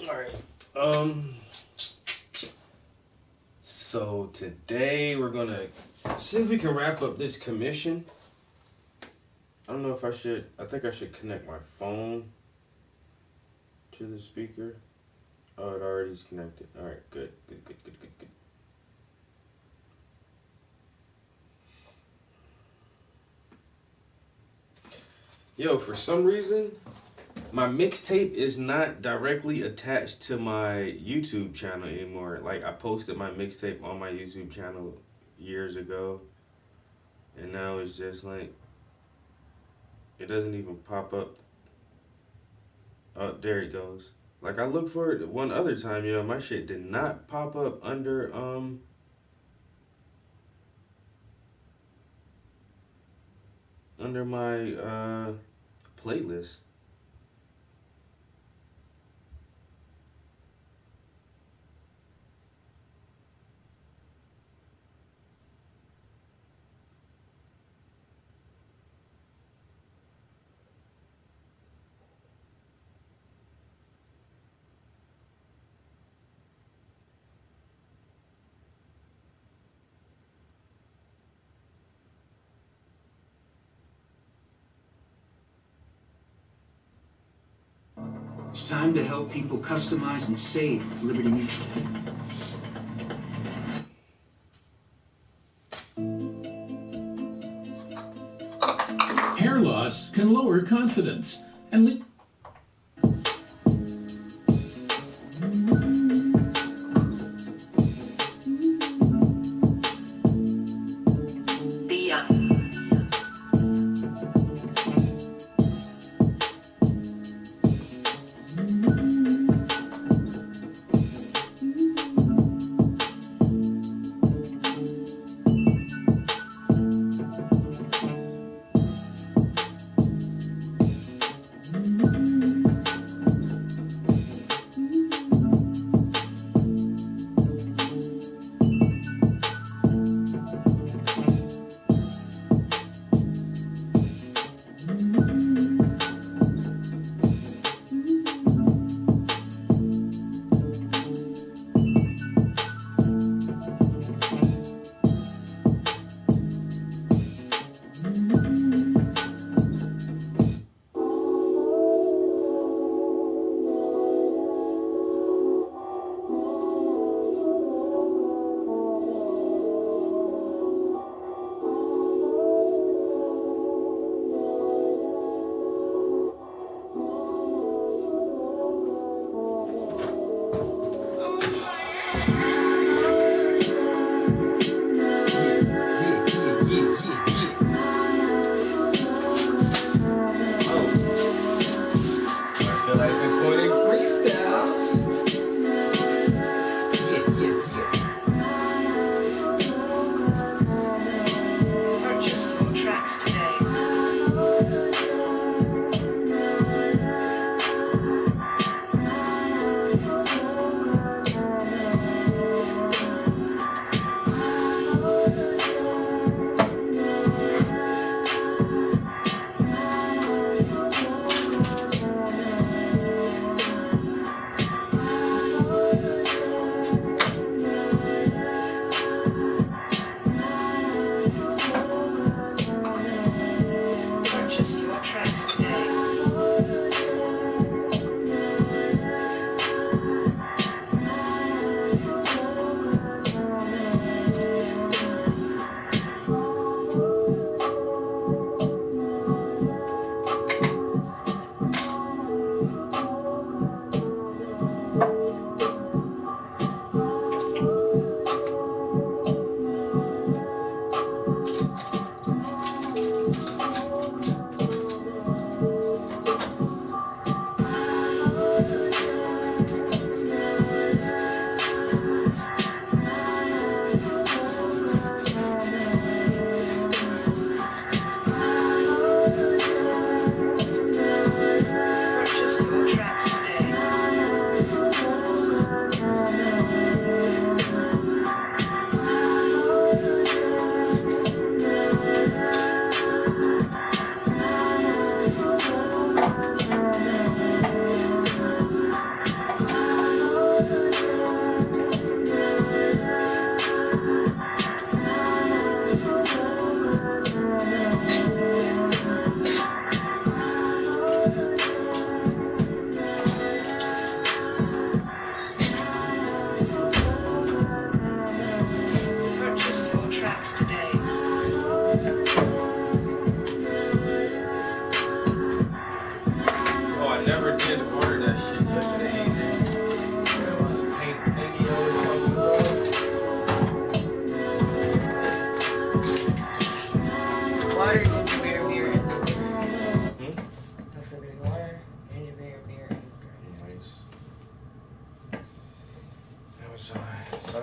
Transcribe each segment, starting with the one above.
All right. So today we're gonna see if we can wrap up this commission. I don't know if I should. I think I should connect my phone to the speaker. Oh, it already is connected. All right, good. Yo, for some reason, my mixtape is not directly attached to my YouTube channel anymore. Like, I posted my mixtape on my YouTube channel years ago, and now it's just like, it doesn't even pop up. Oh, there it goes. Like, I looked for it one other time, yo, my shit did not pop up under my playlist. It's time to help people customize and save with Liberty Mutual. Hair loss can lower confidence and lead.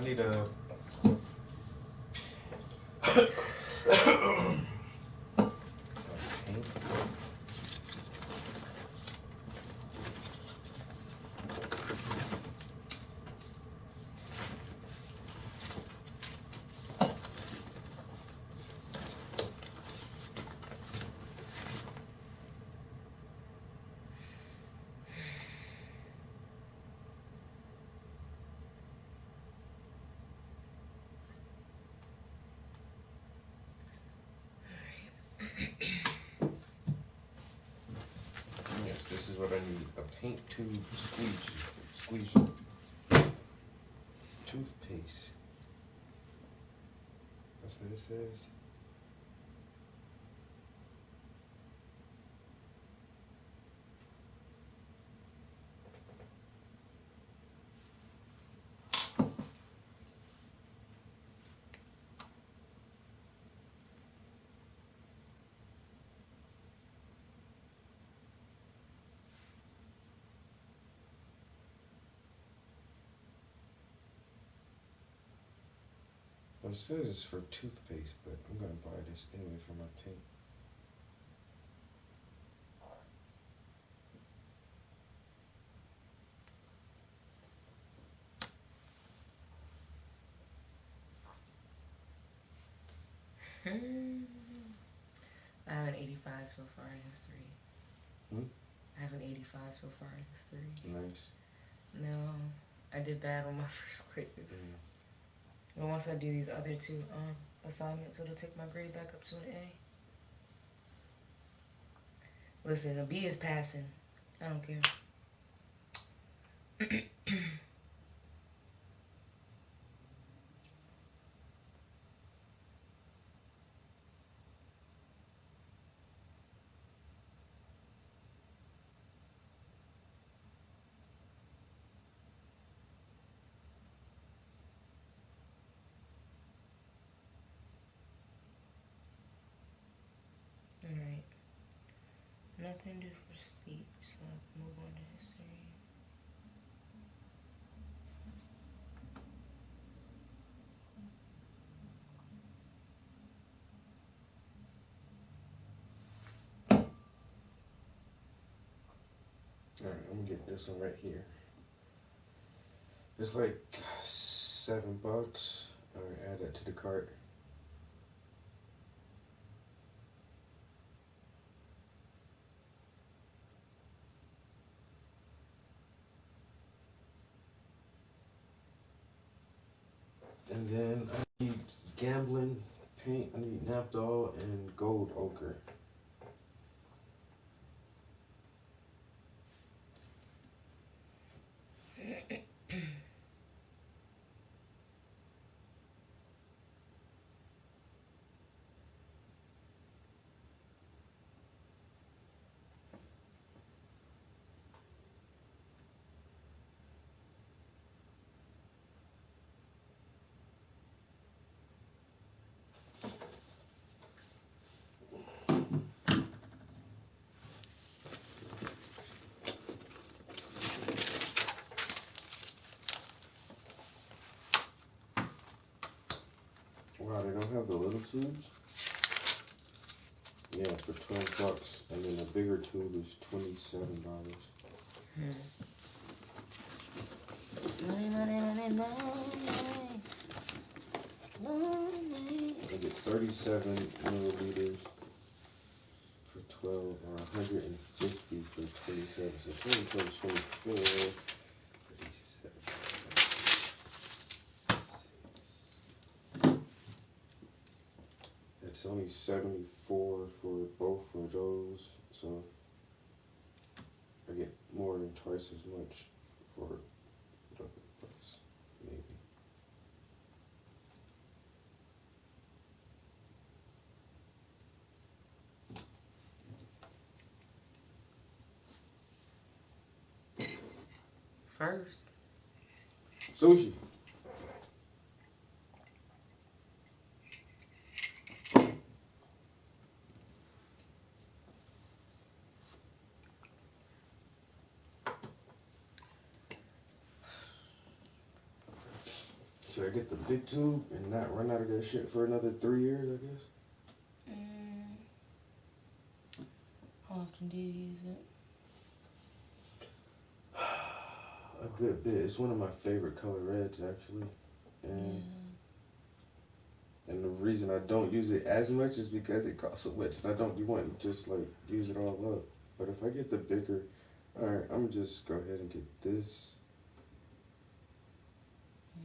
I need a. Paint. Yes, this is what I need. A paint tube squeegee. Toothpaste. That's what it says. Well, it says it's for toothpaste, but I'm gonna buy this anyway for my paint. I have an 85 so far in history. I have an 85 so far in history. Nice. No, I did bad on my first quiz. But once I do these other two assignments, it'll take my grade back up to an A. Listen, a B is passing. I don't care. Alright. Nothing due for speech, so I'll move on to history. Alright, I'm gonna get this one right here. It's like $7. Alright, add that to the cart. And then I need gambling paint. I need Naphtol and gold ochre. Wow, they don't have the little tubes? Yeah, for $12. And then the bigger tube is $27. I get 37 milliliters for 12 or 150 for 27. So 24 is 24. 37. It's only 74 for both of those. So I get more than twice as much for double price, maybe. First. Sushi. Should I get the big tube and not run out of that shit for another 3 years, I guess? How often do you use it? A good bit. It's one of my favorite color reds, actually. And and the reason I don't use it as much is because it costs so much, and I don't be wanting to just like use it all up. But if I get the bigger, all right, I'm just go ahead and get this.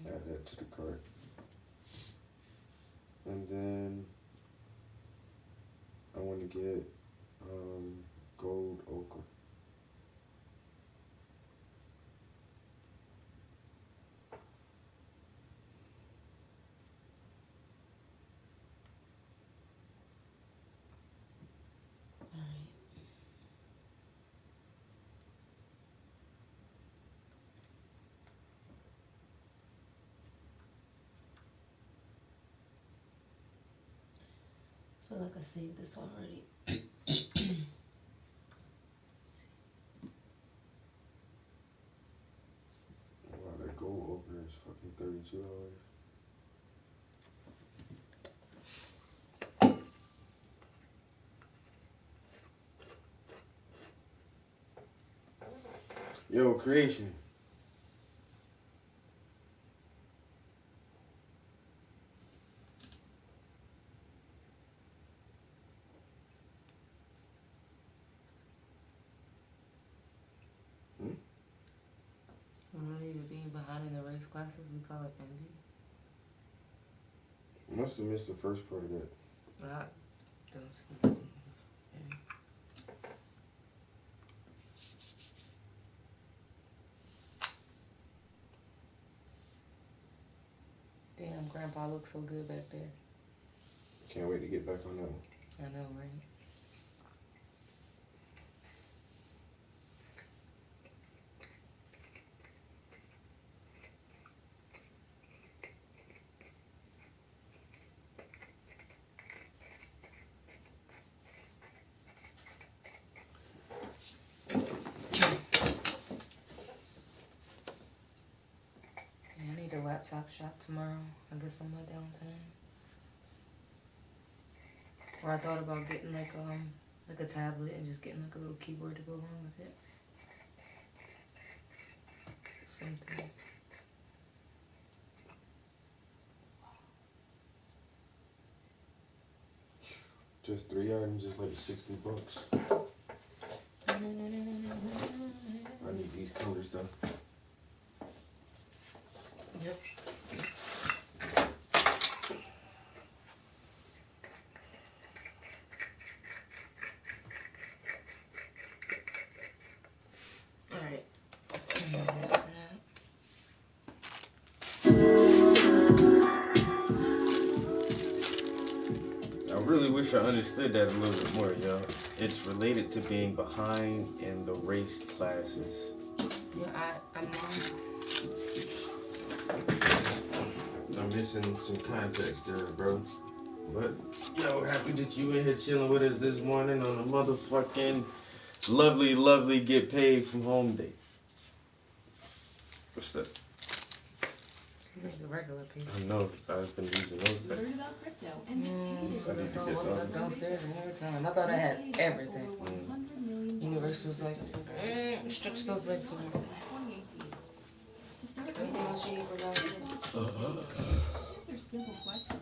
Add that to the cart, and then I want to get gold ochre. I feel like I saved this already. Wow, that gold ochre is fucking $32. Yo, creation. Related to being behind in the race classes, we call it envy. Must have missed the first part of that. But I don't see it. Damn, Grandpa looks so good back there. Can't wait to get back on that one. I know, right? Yeah, I need a laptop shop tomorrow. I guess on my downtime. Or I thought about getting like a tablet and just getting like a little keyboard to go along with it. Something. Just 3 items is like $60. I need these colors though. Yep. Alright. I really wish I understood that a little bit more, yo. It's related to being behind in the race classes. Yeah, I'm missing some context there, bro. But, yo, happy that you in here chilling with us this morning on a motherfucking lovely get paid from home day. What's that? These are the regular piece. I know, I've been using those. Learn about crypto I need Listen, to get walk those. back downstairs one more time. I thought I had everything. Universe was like, stretch those legs more. To start Anything else you need for downstairs? Answer simple questions.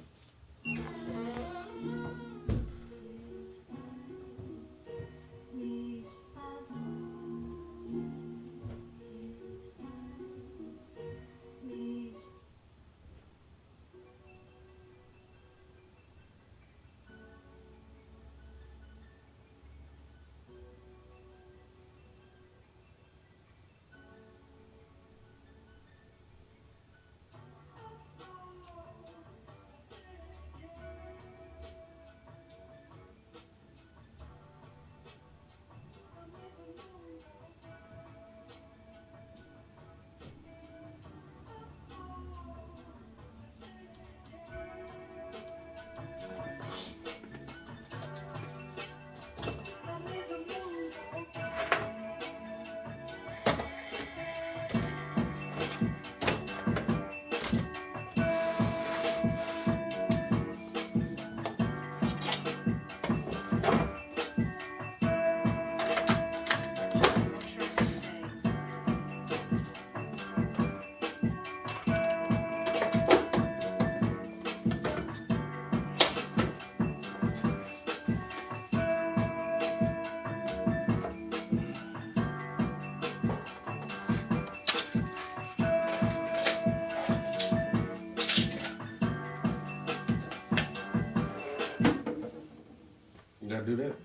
do that?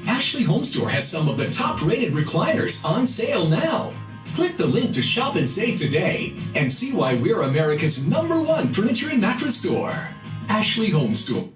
Ashley Home Store has some of the top-rated recliners on sale now. Click the link to shop and save today and see why we're America's #1 furniture and mattress store. Ashley Home Store.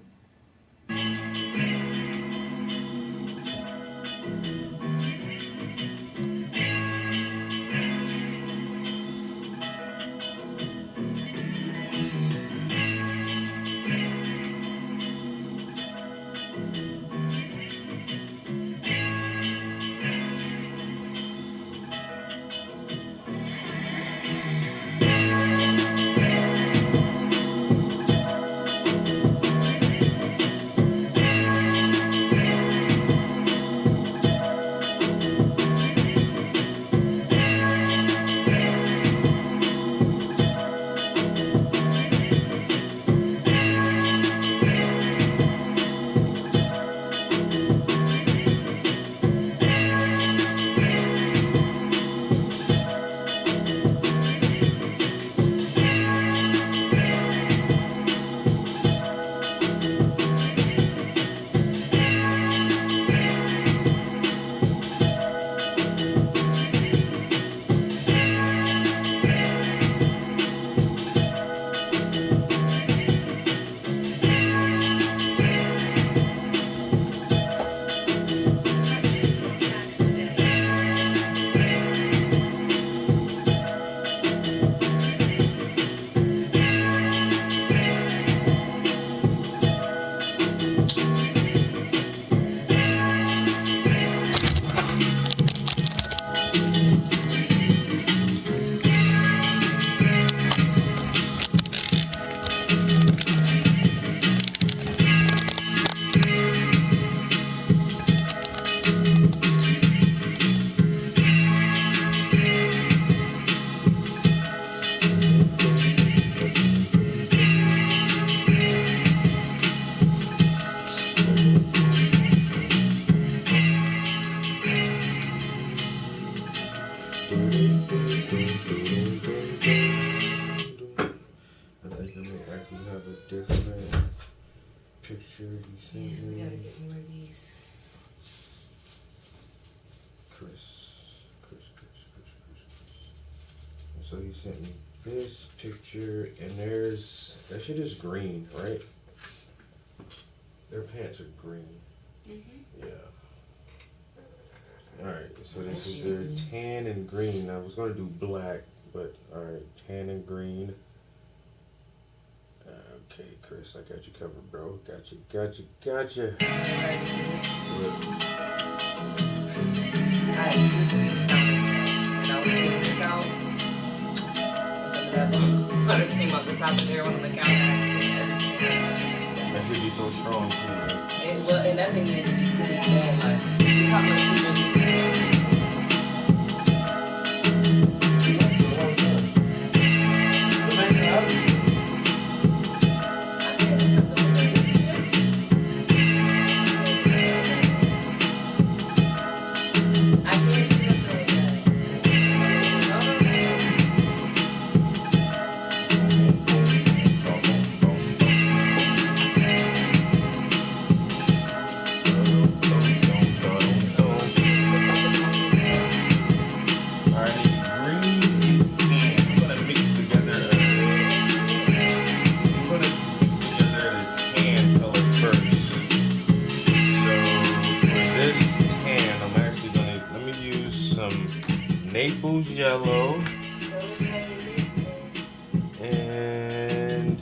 Chris. So he sent me this picture, and there's that shit is green, right? Their pants are green. Yeah. All right. So this is their tan and green. I was gonna do black, but all right, tan and green. Okay, Chris, I got you covered, bro. Gotcha. I just and I was pulling this out, and some of that butter came out the top of there on the counter. That should be so strong too, right? Well, and that thing needed to be cleaned bad. Like, look how much people this is. Naples yellow and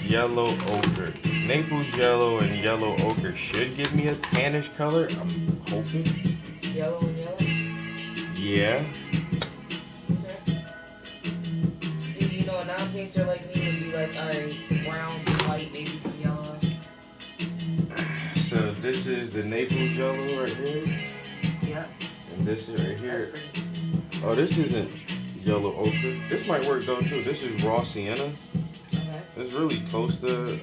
yellow ochre. Naples yellow and yellow ochre should give me a tannish color. I'm hoping. Yellow and yellow? Yeah. Okay. See, you know, a non-painter like me would be like, alright, some brown, some white, maybe some yellow. So this is the Naples yellow right here. Yep. And this is right here. That's pretty. Oh, this isn't yellow ochre. This might work though too. This is raw sienna. Okay. It's really close to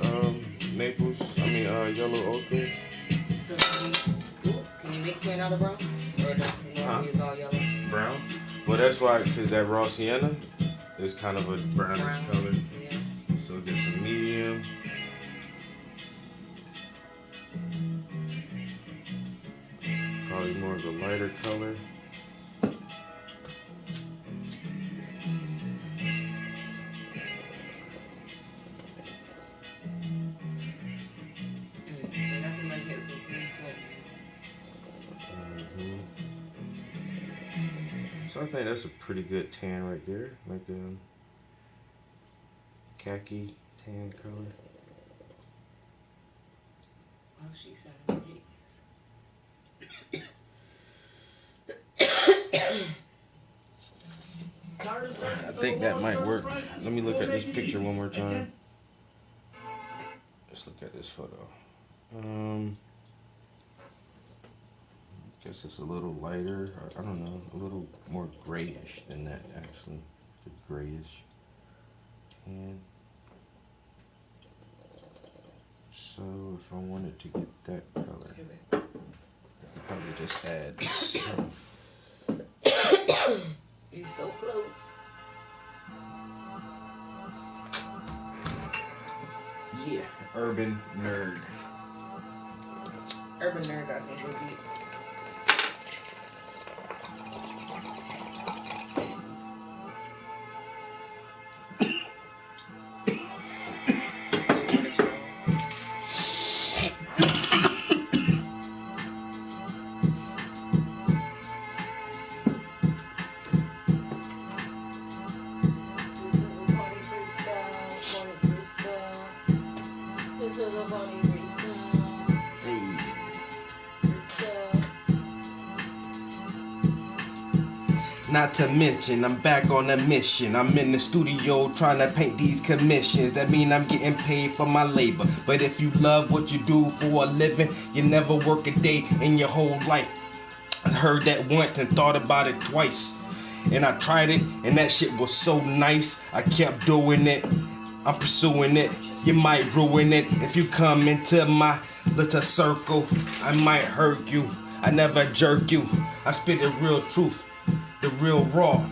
Naples. Yellow ochre. So can you make tan out of brown? Or no, it's all yellow? Brown. Well, that's why, because that raw sienna is kind of a brownish color. Yeah. So get some medium. Probably more of a lighter color. So I think that's a pretty good tan right there, like a khaki tan color. Oh, she sounds hideous. I think that might work. Let me look at this picture one more time. Let's look at this photo. Guess it's a little lighter. I don't know, a little more grayish than that actually. The grayish tan. So if I wanted to get that color, I'd probably just add some. You're so close. Yeah, Urban Nerd. Urban Nerd got some good beats. Not to mention, I'm back on a mission. I'm in the studio trying to paint these commissions. That mean I'm getting paid for my labor. But if you love what you do for a living, you never work a day in your whole life. I heard that once and thought about it twice. And I tried it, and that shit was so nice. I kept doing it. I'm pursuing it. You might ruin it if you come into my little circle. I might hurt you. I never jerk you. I spit the real truth. The real raw.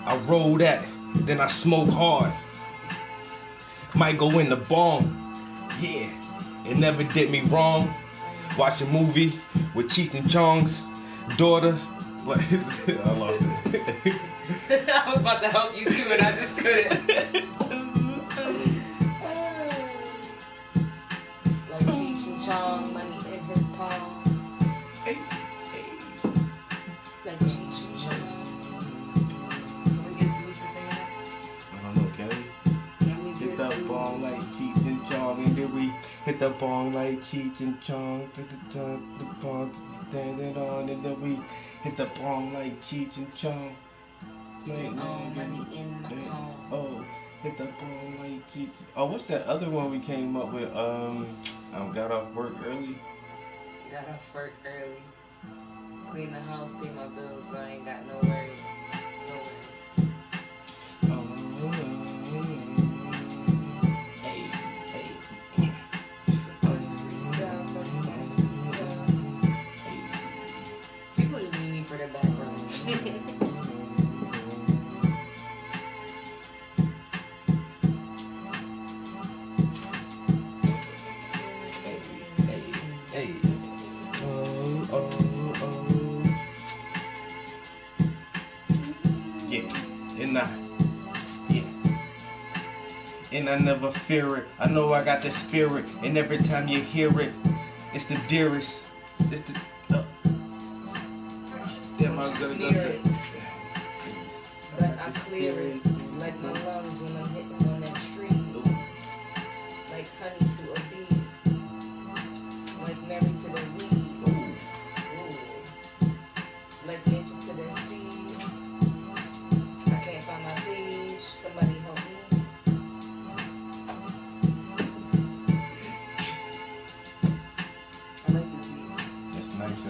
I roll that, then I smoke hard. Might go in the bong. Yeah, it never did me wrong. Watch a movie with Cheech and Chong's daughter. Like, I lost it. I was about to help you too, and I just couldn't. Like Cheech and Chong, money in his palm. Hey. Like Cheech and Chong. Can we get Sweet for saying that? I don't know, can we? Can we Hit get the Sweet? bong like Cheech and Chong, and then we hit the bong like Cheech and Chong. The bong, and then we hit the bong like Cheech and Chong. Money in my palm. Oh, hit the bong like Cheech. Oh, what's that other one we came up with? I got off work early. Got off work early. Clean the house, pay my bills, so I ain't got no worries. No worries. Hey. Freestyle. People just need me for the backgrounds. Hey. Oh. Yeah. And I never fear it. I know I got the spirit, and every time you hear it, it's the dearest. It's the. Damn, I was gonna go say. But I clear it like my lungs when I'm hitting on that tree. Like honey to a bee. Like Mary to the weed. Ooh. Like nature to the sea. I can't find my page. Somebody help me. I like this beat. It's nice.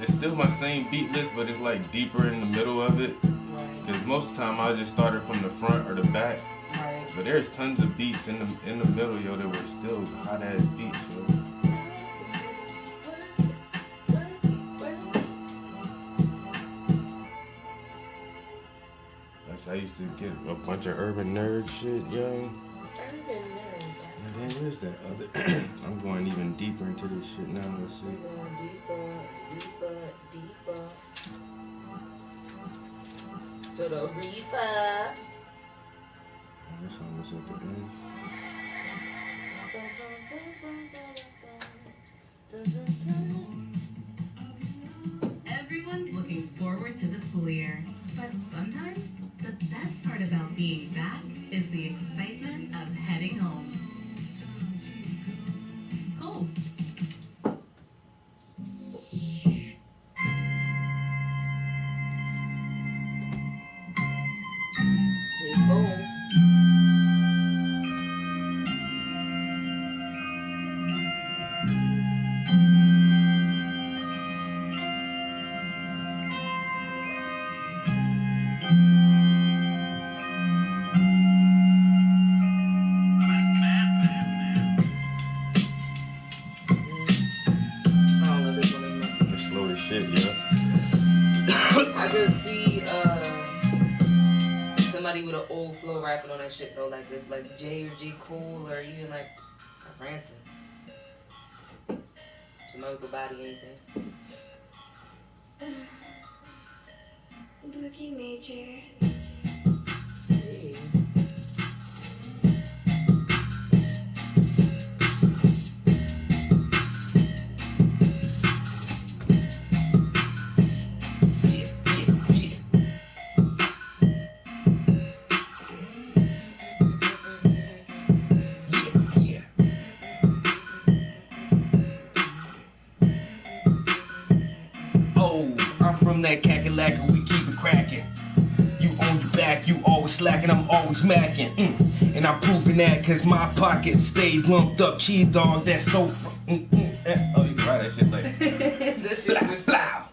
It's still my same beat list, but it's like deeper in the middle of it. Right. Because most of the time I just started from the front or the back. Right. But there's tons of beats in the middle, yo, that were still hot ass beats, yo. I used to get a bunch of urban nerd shit, yo. Urban nerd. And then where's that other? I'm going even deeper into this shit now. Let's see. We're going deeper. So the reaper. This one was at the end. Everyone's looking forward to the school year, but sometimes the best part about being back is the excitement of heading home. Kohl's. Shit, yeah. I just see somebody with an old flow rapping on that shit though, like Jay or J. Cole or even like a Ransom. Somebody with a body anything. Boogie Major. Hey. That cackalack, we keep it cracking. You on your back, you always slacking, I'm always macking. And I'm proving that cause my pockets stay lumped up. Cheese dog, that's so. Oh, you can write that shit like. This shit was blah.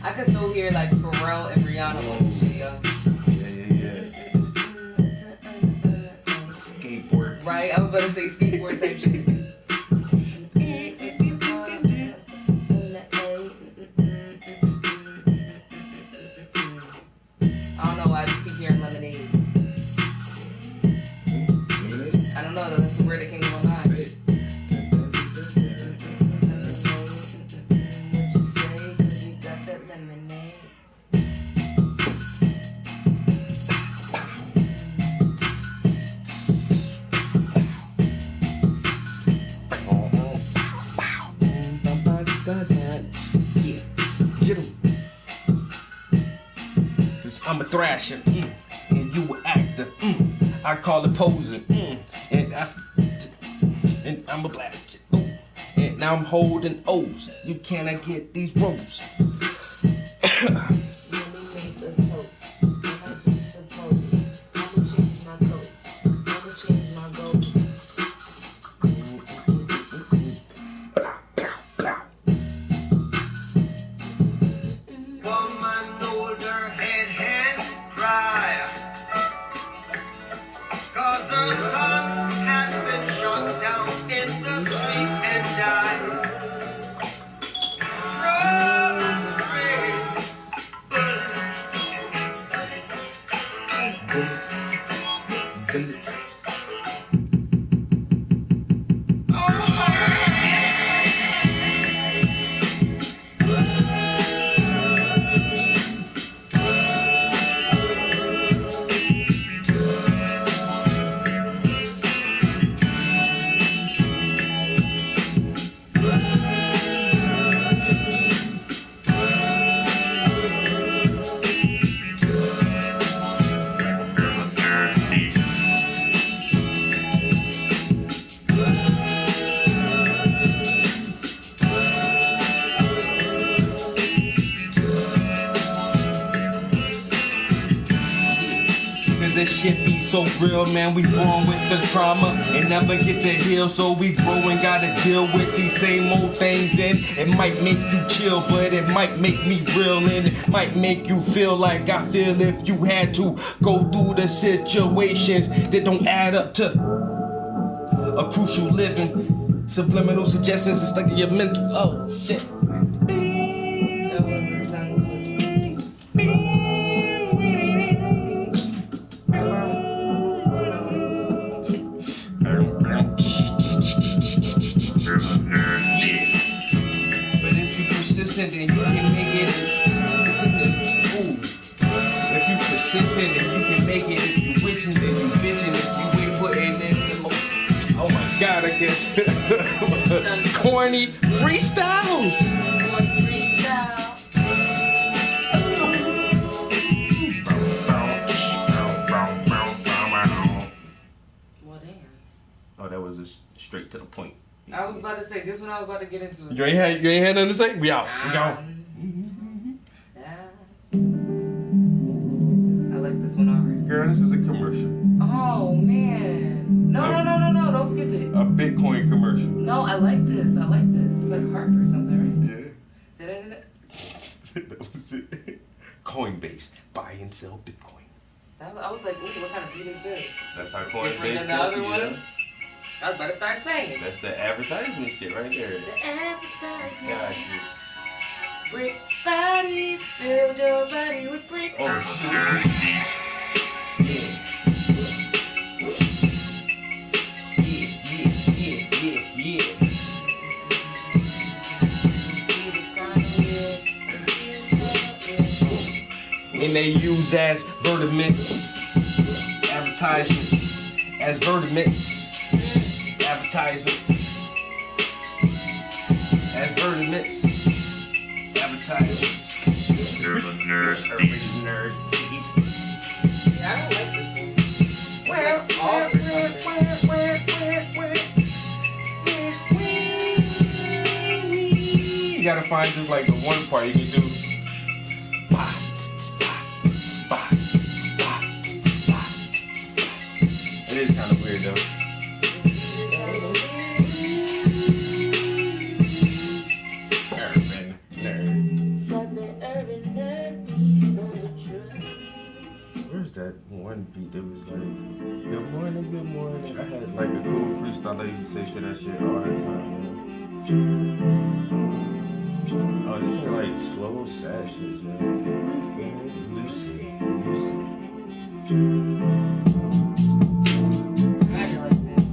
I could still hear like Pharrell and Rihanna on this shit, yo. Right, I was about to say skateboard type shit. I don't know why I just keep hearing Lemonade. I'm a thrasher, and you an actor, I call it posing, and I'm a blaster, and now I'm holding O's. You cannot get these ropes. Let me make a toast. I just suppose I'ma change my coast. I'ma change my goals. Woman, hold her head dry. 'Cause her son has been shot down in the street and died. This shit be so real, man. We born with the trauma and never get to heal, so we grow and gotta deal with these same old things. And it might make you chill, but it might make me real, and it might make you feel like I feel if you had to go through the situations that don't add up to a crucial living. Subliminal suggestions is stuck in your mental. Oh shit. That was a tongue twister. But if you persistent, then you can make it. Ooh. If you persistent, then you can make it. If you wishing, then you vision. If you ain't putting in the most. Oh my God, I guess. Corny freestyles. Freestyle. Well, damn. Oh, that was straight to the point. I was about to say, just when I was about to get into it. You ain't had nothing to say? We out. We gone. I like this one already. Girl, this is a commercial. Oh, man. No, don't skip it. A Bitcoin commercial. No, I like this. It's like Harp or something, right? Yeah. That was it. Coinbase. Buy and sell Bitcoin. I was like, ooh, what kind of beat is this? That's how Different Coinbase than the other goes, yeah. ones? I was about to start singing. That's the advertisement shit right there. The advertisement. Got you. Brick bodies, build your body with bricks. Oh, shit. And they use as vertiments, advertisements, as vertiments, advertisements, as vertiments, advertisements. You're the nerd beast. Nerd. I don't like this one. You gotta find just like the one part you can do. It is kind of weird though. Urban nerd. Got the urban nerd beats on the track. Where's that one beat that was like, good morning, good morning. I had like a cool freestyle I used to say to that shit all the time, man. Oh, these are like slow, sad shits, man. Lucy. I like this.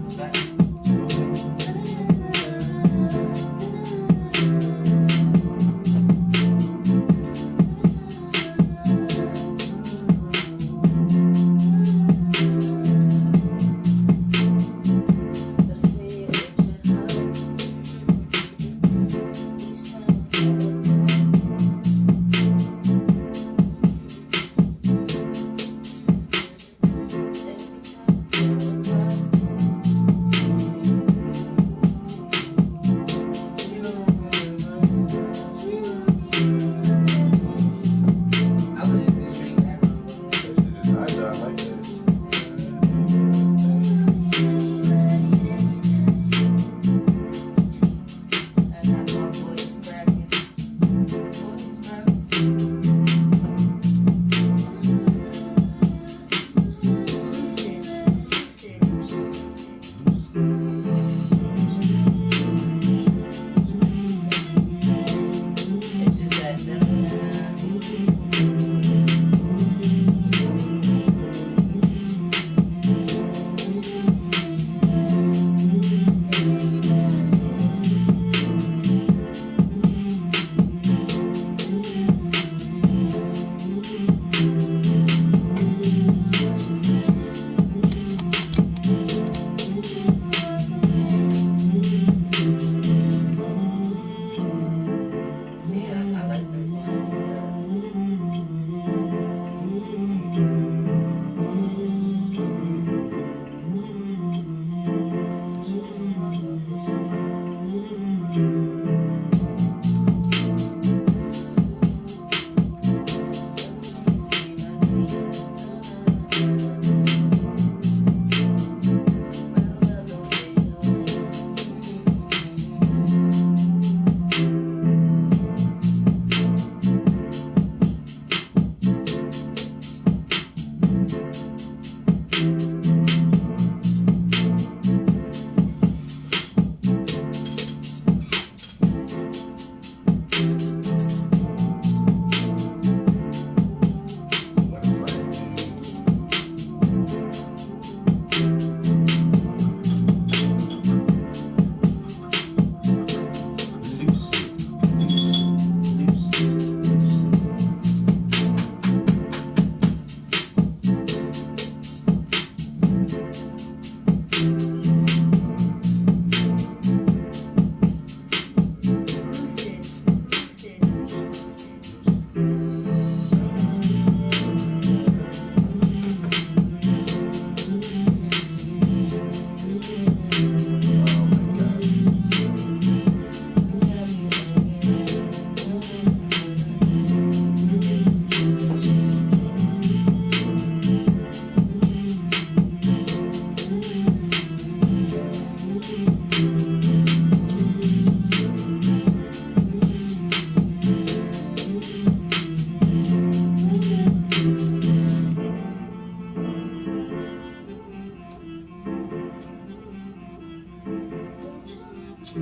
I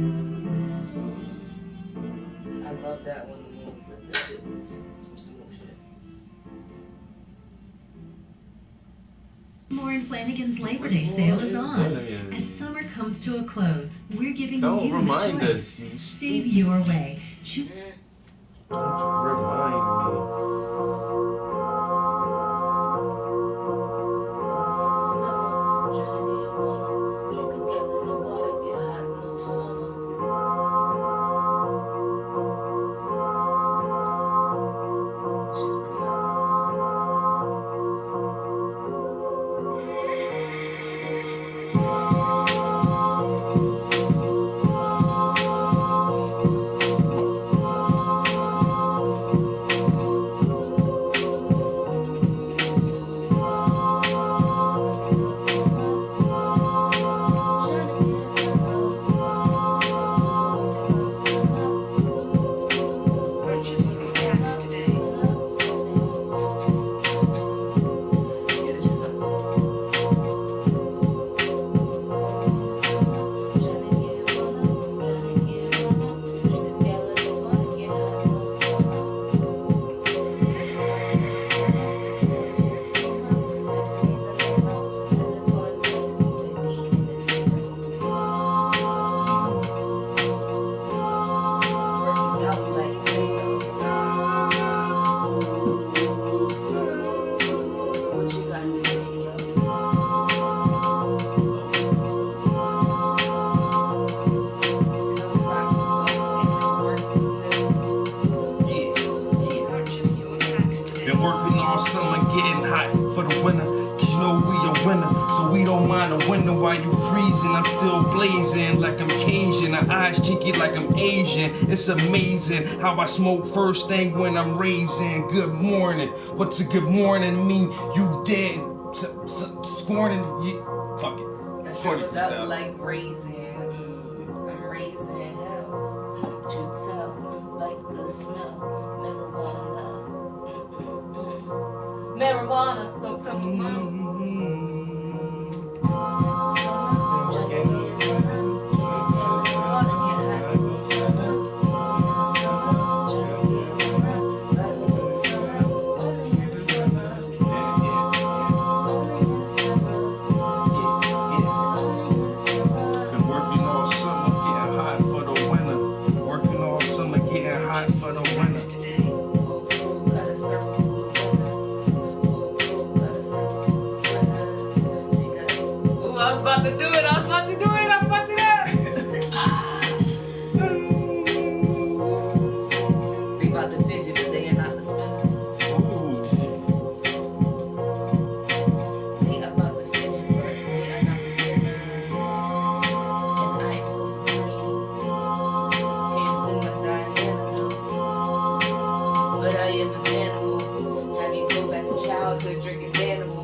love that one the most. That shit was some smooth shit. Lauren Flanagan's Labor Day sale is on. As summer comes to a close, we're giving Don't you remind the choice. us, you Save your way. Choose Don't remind Been working all summer, getting hot for the winter. Cause you know we a winner, so we don't mind the winter while you freezing. I'm still blazing like I'm Cajun. My eyes cheeky like I'm Asian. It's amazing how I smoke first thing when I'm raising. Good morning. What's a good morning mean? You dead. Scorning. Fuck it. That Scorning shit was up yourself. like raisins. I'm raising hell. To tell, like the smell. Marijuana, don't tell me mom. Been working all summer, getting hot for the winter. Working all summer, getting hot for the winter. I was about to do it. I'm fucking it up. They about to fidget, but they are not the spinners. They about to fidget, but they are not the spinners. And I am so supreme. Can't sing my Diana, but I am an animal. Have you go back to childhood drinking animals?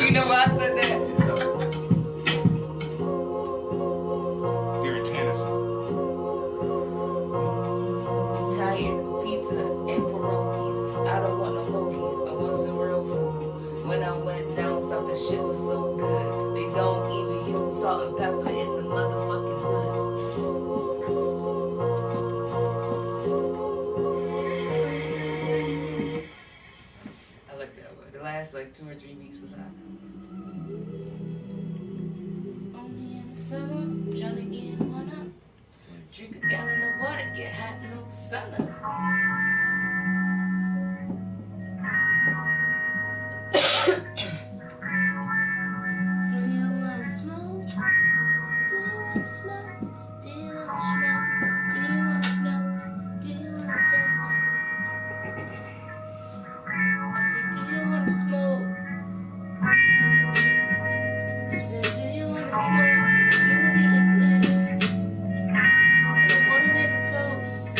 You know why I said that? Gary Tannerson. I'm tired of pizza and pierogies. I don't want no hoagies. I want some real food. When I went down south, the shit was so good. They don't even use salt and pepper in the motherfucking hood. I like that one. The last like 2 or 3 weeks was hot. Only in the summer, trying to get one up. Drink a gallon of water, get hot, no sunlight. Do you want smoke? Do you want smoke? Do you want smoke? Do you want smoke? Do you want to talk? I said, do you want to smoke? I said, do you want to smoke? The movie is lit. And I want to make a toast.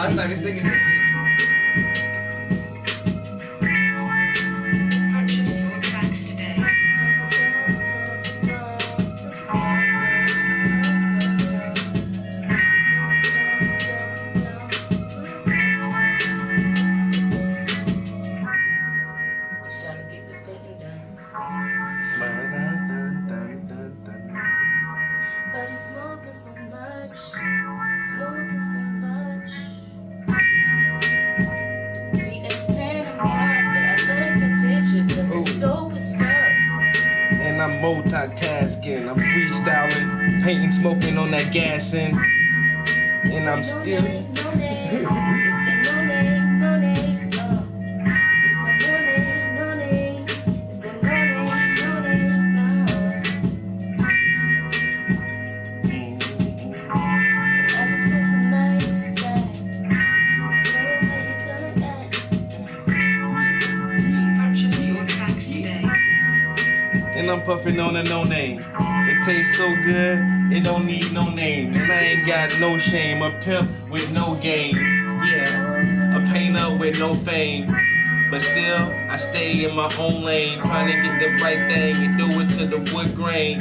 I started singing this shit. Purchase your tracks today. Just trying to get this painting done. But he's smoking so much. Smoking so much. The ex-Panama said I like the picture because it's dope as fuck. And I'm multitasking, I'm freestyling, painting, smoking on that gas and I'm still. No name, it's the no name, no name, no. It's the no name, it's the no name, no. And I just miss the night that Purchase your tracks today. And I'm puffing on a no name. It tastes so good, it don't need no name. And I ain't got no shame. A pimp with no game. Yeah, a painter with no fame. But still, I stay in my own lane. Trying to get the right thing and do it to the wood grain.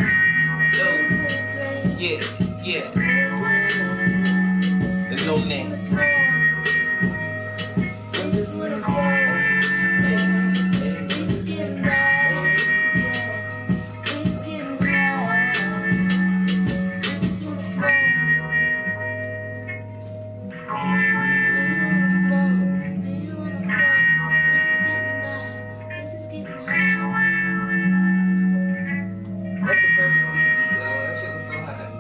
Yeah, yeah. The no name. That's the perfect beat, yo. That shit was so hot.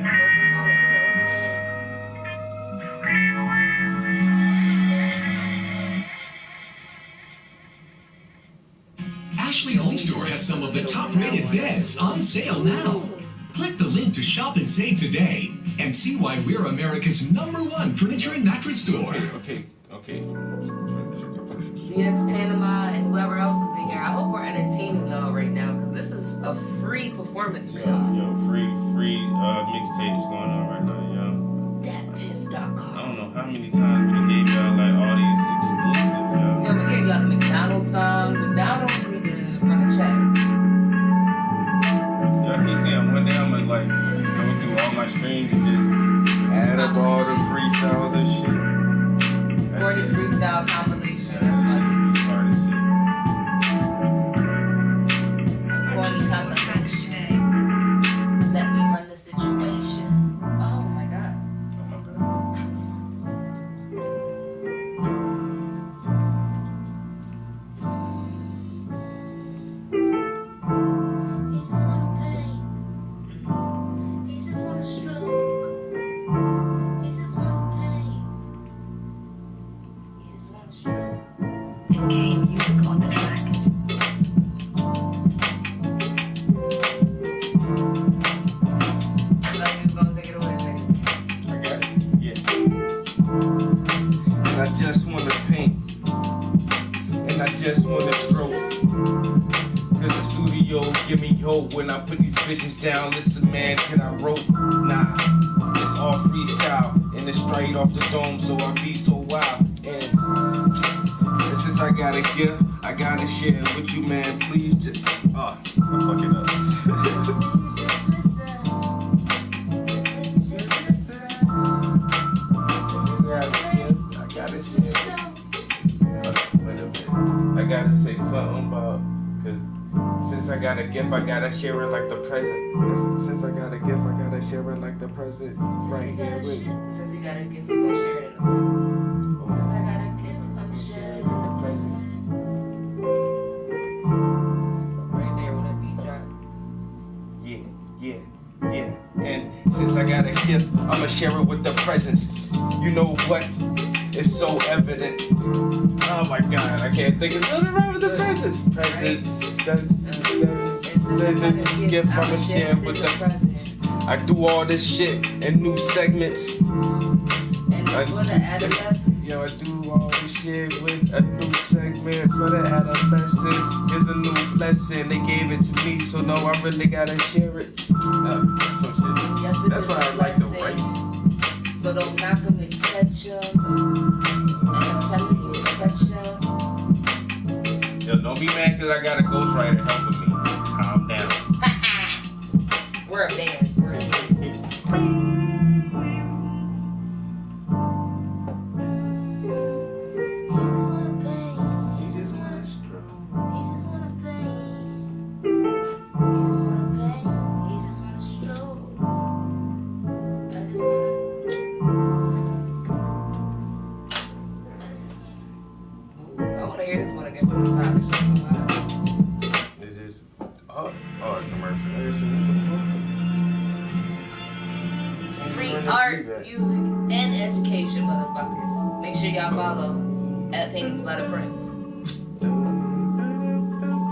Smoking on it, Ashley Home Store has some of the top-rated beds on sale now. Click the link to shop and save today and see why we're America's #1 furniture and mattress store. Okay. The ex-Panama and whoever else is in here. I hope we're entertaining y'all right now because this is a free performance for y'all. Yo, free mixtapes going on right now, yo. Datpiff.com. I don't know how many times we done gave y'all like all these exclusives, yo. Yeah, we gave y'all the McDonald's song. McDonald's need to run a check. Yo, I keep saying one day I'm gonna like go through all my streams and just add up all the freestyles and shit. That 40 shit- freestyle compilation. that That's shit funny. be hard as shit. 40 Purchase time your to tracks today. let me run the situation. Oh my god. Oh my bad. That was fun. He just wanna paint. He just wanna stroke. He just wanna paint. He just wanna stroke. And K music on the track. Love you, gonna take it away, baby. I got it. Yeah. And I just wanna paint. And I just wanna stroke. Cause the studio give me hope when I put these visions down. Listen, man, can I rope? Nah, it's all freestyle. And it's straight off the dome, so I be so wild. And since I got a gift, I gotta share it with you, man. Please just. I fuck it up. I gotta share it. Wait a minute. I gotta say something about, cause since I got a gift, I gotta share it like the present. Since I got a gift, I gotta share it like the present. Right here with me. Since he got a gift, he gonna share it in the present. Since I got a gift, I'm sharing it in the present. Right there with a beat drop. Yeah. And since I got a gift, I'ma share it with the presents. You know what? It's so evident. Oh my God, I can't think of nothing wrong with the presents. Presents. Gift I'ma share with the. I do all this shit in new segments. And it's for the adolescents. Yo, I do all this shit with a new segment for the adolescents. It's a new blessing. They gave it to me, so know I really gotta share it. Some shit. Yes, it That's is why I a like the blessing. right. So don't knock 'em and catch 'em. And I'm telling you, catch 'em. Yo, don't be mad because I got a ghostwriter helping me. Calm down. We're a band. We're a band. He just wanna stroll. I wanna hear this one again from the top. It's just so loud. It is. Oh, commercial. What the fuck? Free art, music, and education, motherfuckers. Make sure y'all follow at Paintings by the Prince.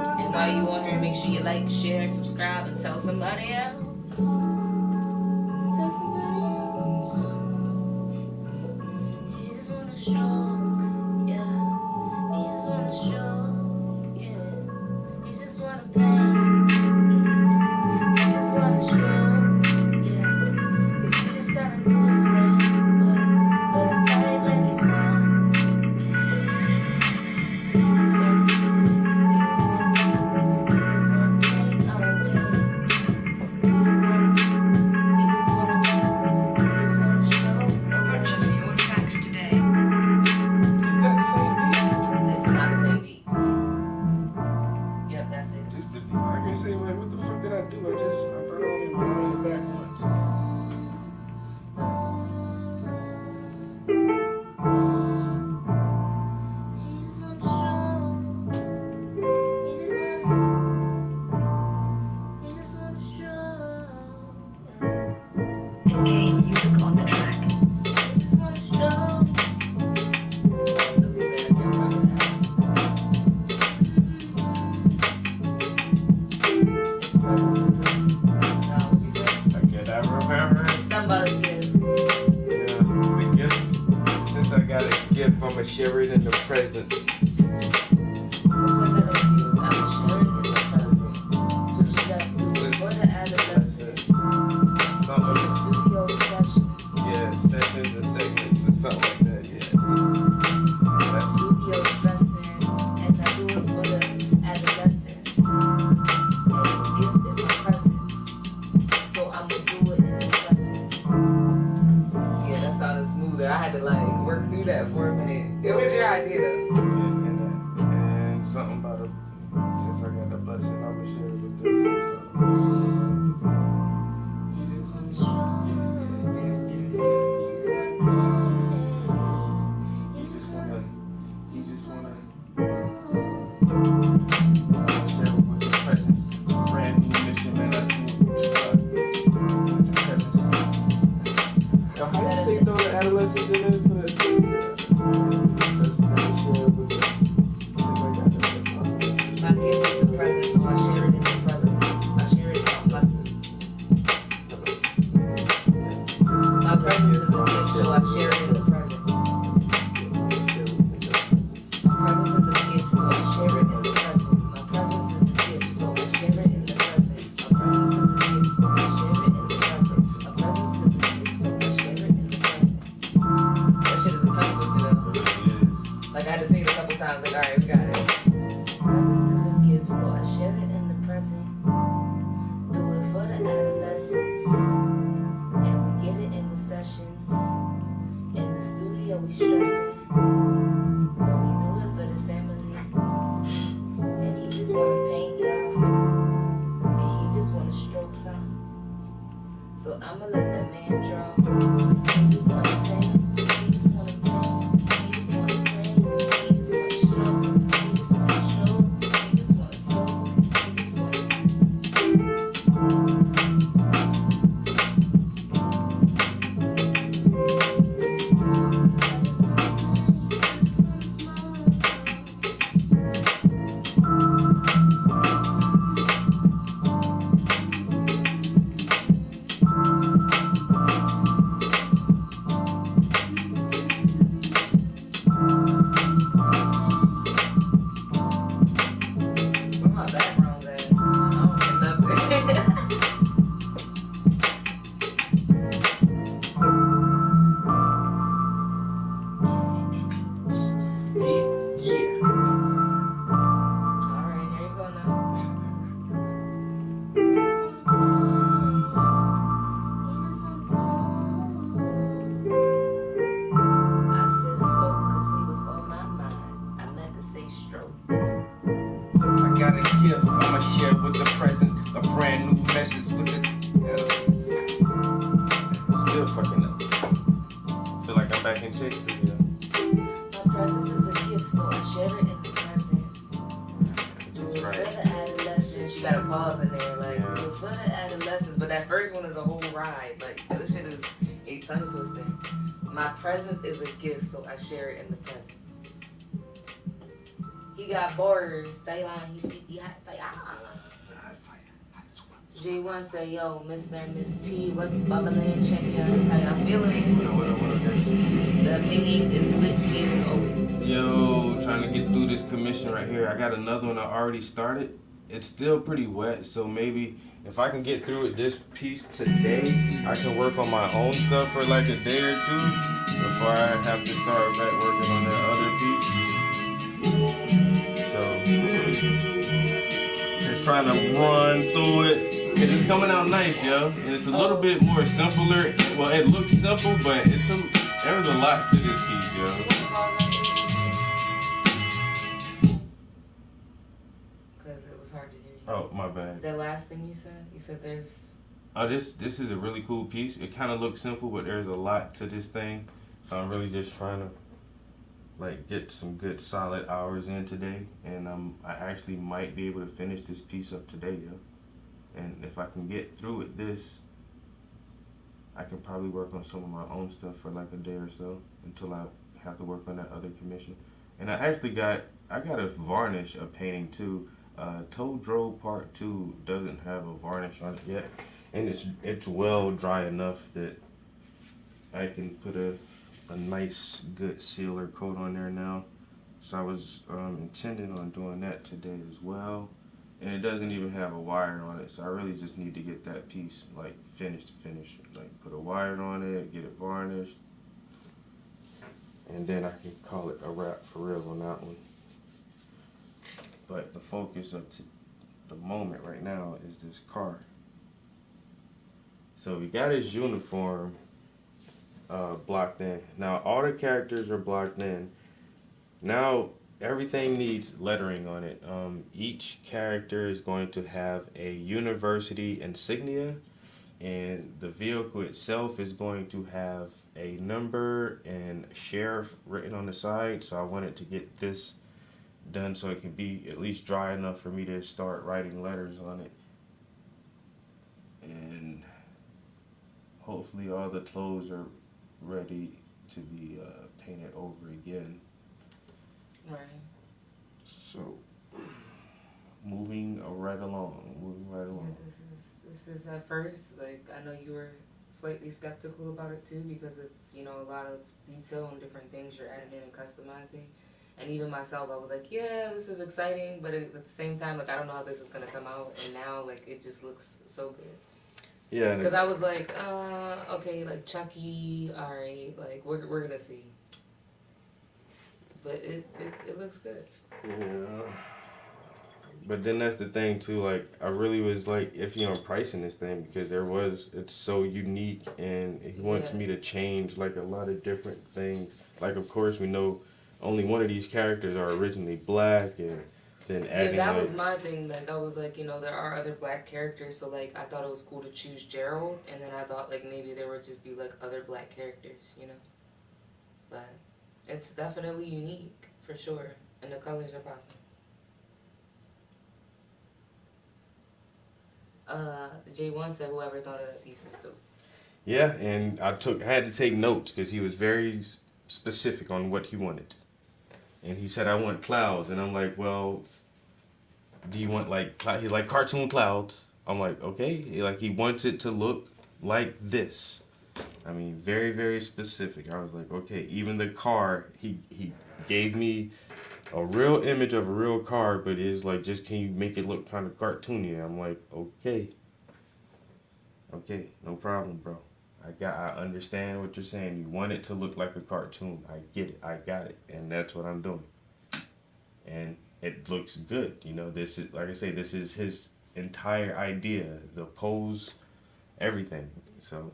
And while you on here, make sure you like, share, subscribe, and tell somebody else. Tell somebody else. You just wanna stroke, yeah. You just wanna stroke, yeah. You just wanna paint, you just wanna stroke, yeah. It's pretty sounding different, but I play like it mine. You just wanna paint all day. You just wanna stroke away. Purchase your tracks today. Is that the same beat? This is not the same beat. Yep, that's it. Just the beat. I can say, wait, what the fuck did I do? I thought I only rewound it back once. Game music on the track. I cannot remember. Somebody give. Yeah, the gift. Since I got a gift, I'ma share it in the present. Somebody give. I'm sharing in the present. So you gotta do it for the adolescents. Something. The studio sessions. Yeah, sessions and segments or something like that. Yeah. That's Studio dressing. And I do it for the adolescents. And the gift is my presence. So I'ma do it in the present. Yeah, that sounded smoother. I had to like work through that for a minute. It was your idea though. and something about a. Since I got the blessing, I'ma share it with this. He just wanna share it with the presence. Brand new mission, man. I do. Yo, how you say throw the adolescents in there for that? Let's share it with the. Since I got that. My gift is the present, so I share it in the present. I share it out my presence is a gift, so I share it in the present. My presence is a gift, so I share it in the present. My presence is a gift, so I share it in the present. My presence is a gift, so I share it in the present. My presence is a gift, so I share it in the present. That shit is a tongue twister though. Like I had to say it a couple times, like alright, we got it. Presence is a gift, so I share it in the present. Do it for the adolescents. And we get it in the sessions. In the studio, we stressing. But we do it for the family. And he just wanna paint, y'all. And he just wanna stroke some. So I'ma let that man draw. He just wanna paint. He just wanna paint. He just wanna paint. He just wanna stroke. He just wanna stroke. He just wanna talk. He just wanna. It was for the adolescents, but that first one is a whole ride. Like, this shit is a tongue twister. My presence is a gift, so I share it in the present. He got bars. Dayline, he speak. He like J1 say, yo, Mr. and Miss T, what's bubbling? Champions, how y'all feeling? What up, guys? The opinion is lit as always. Yo, trying to get through this commission right here. I got another one I already started. It's still pretty wet, so maybe if I can get through it this piece today, I can work on my own stuff for like a day or two before I have to start back working on that other piece. So, just trying to run through it. And it's coming out nice, yo. And it's a little bit more simpler. Well, it looks simple, but there's a lot to this piece, yo. Because it was hard to hear you. Oh, my bad. The last thing you said there's... Oh, this is a really cool piece. It kind of looks simple, but there's a lot to this thing. So I'm really just trying to like get some good solid hours in today, and I actually might be able to finish this piece up today, yo. And if I can get through it I can probably work on some of my own stuff for like a day or so until I have to work on that other commission. And I got to varnish a painting too. Toe Dro Part 2 doesn't have a varnish on it yet, and it's well dry enough that I can put a nice good sealer coat on there now. So I was intending on doing that today as well. And it doesn't even have a wire on it, so I really just need to get that piece like finished. Like put a wire on it, get it varnished, and then I can call it a wrap for real on that one. But the focus of the moment right now is this car. So we got his uniform blocked in. Now all the characters are blocked in. Now everything needs lettering on it. Each character is going to have a university insignia, and the vehicle itself is going to have a number and sheriff written on the side. So I wanted to get this done so it can be at least dry enough for me to start writing letters on it. And hopefully all the clothes are ready to be painted over again. Right. So, moving right along. Yeah, this is at first, like, I know you were slightly skeptical about it too, because it's, you know, a lot of detail and different things you're adding in and customizing. And even myself, I was like, yeah, this is exciting, but at the same time, like, I don't know how this is gonna come out. And now, like, it just looks so good. Yeah. Because I was like, okay, like Chucky, alright, like, we're gonna see. But it looks good. Yeah. But then that's the thing too, like I really was like iffy on pricing this thing because it's so unique, and he wants me to change like a lot of different things. Like of course we know only one of these characters are originally black, and then adding that was my thing. Like I was like, you know, there are other black characters, so like I thought it was cool to choose Gerald, and then I thought like maybe there would just be like other black characters, you know. But it's definitely unique for sure, and the colors are popping. J1 said whoever thought of that piece is dope. Yeah, and I had to take notes because he was very specific on what he wanted. And he said, I want clouds. And I'm like, well, do you want like, he's like cartoon clouds. I'm like, okay. He wants it to look like this. I mean, very, very specific. I was like, okay, even the car, he gave me a real image of a real car, but it's like, just can you make it look kind of cartoony? I'm like, okay, no problem, bro. I understand what you're saying. You want it to look like a cartoon. I get it. I got it, and that's what I'm doing. And it looks good. You know, this is like I say, this is his entire idea, the pose, everything. So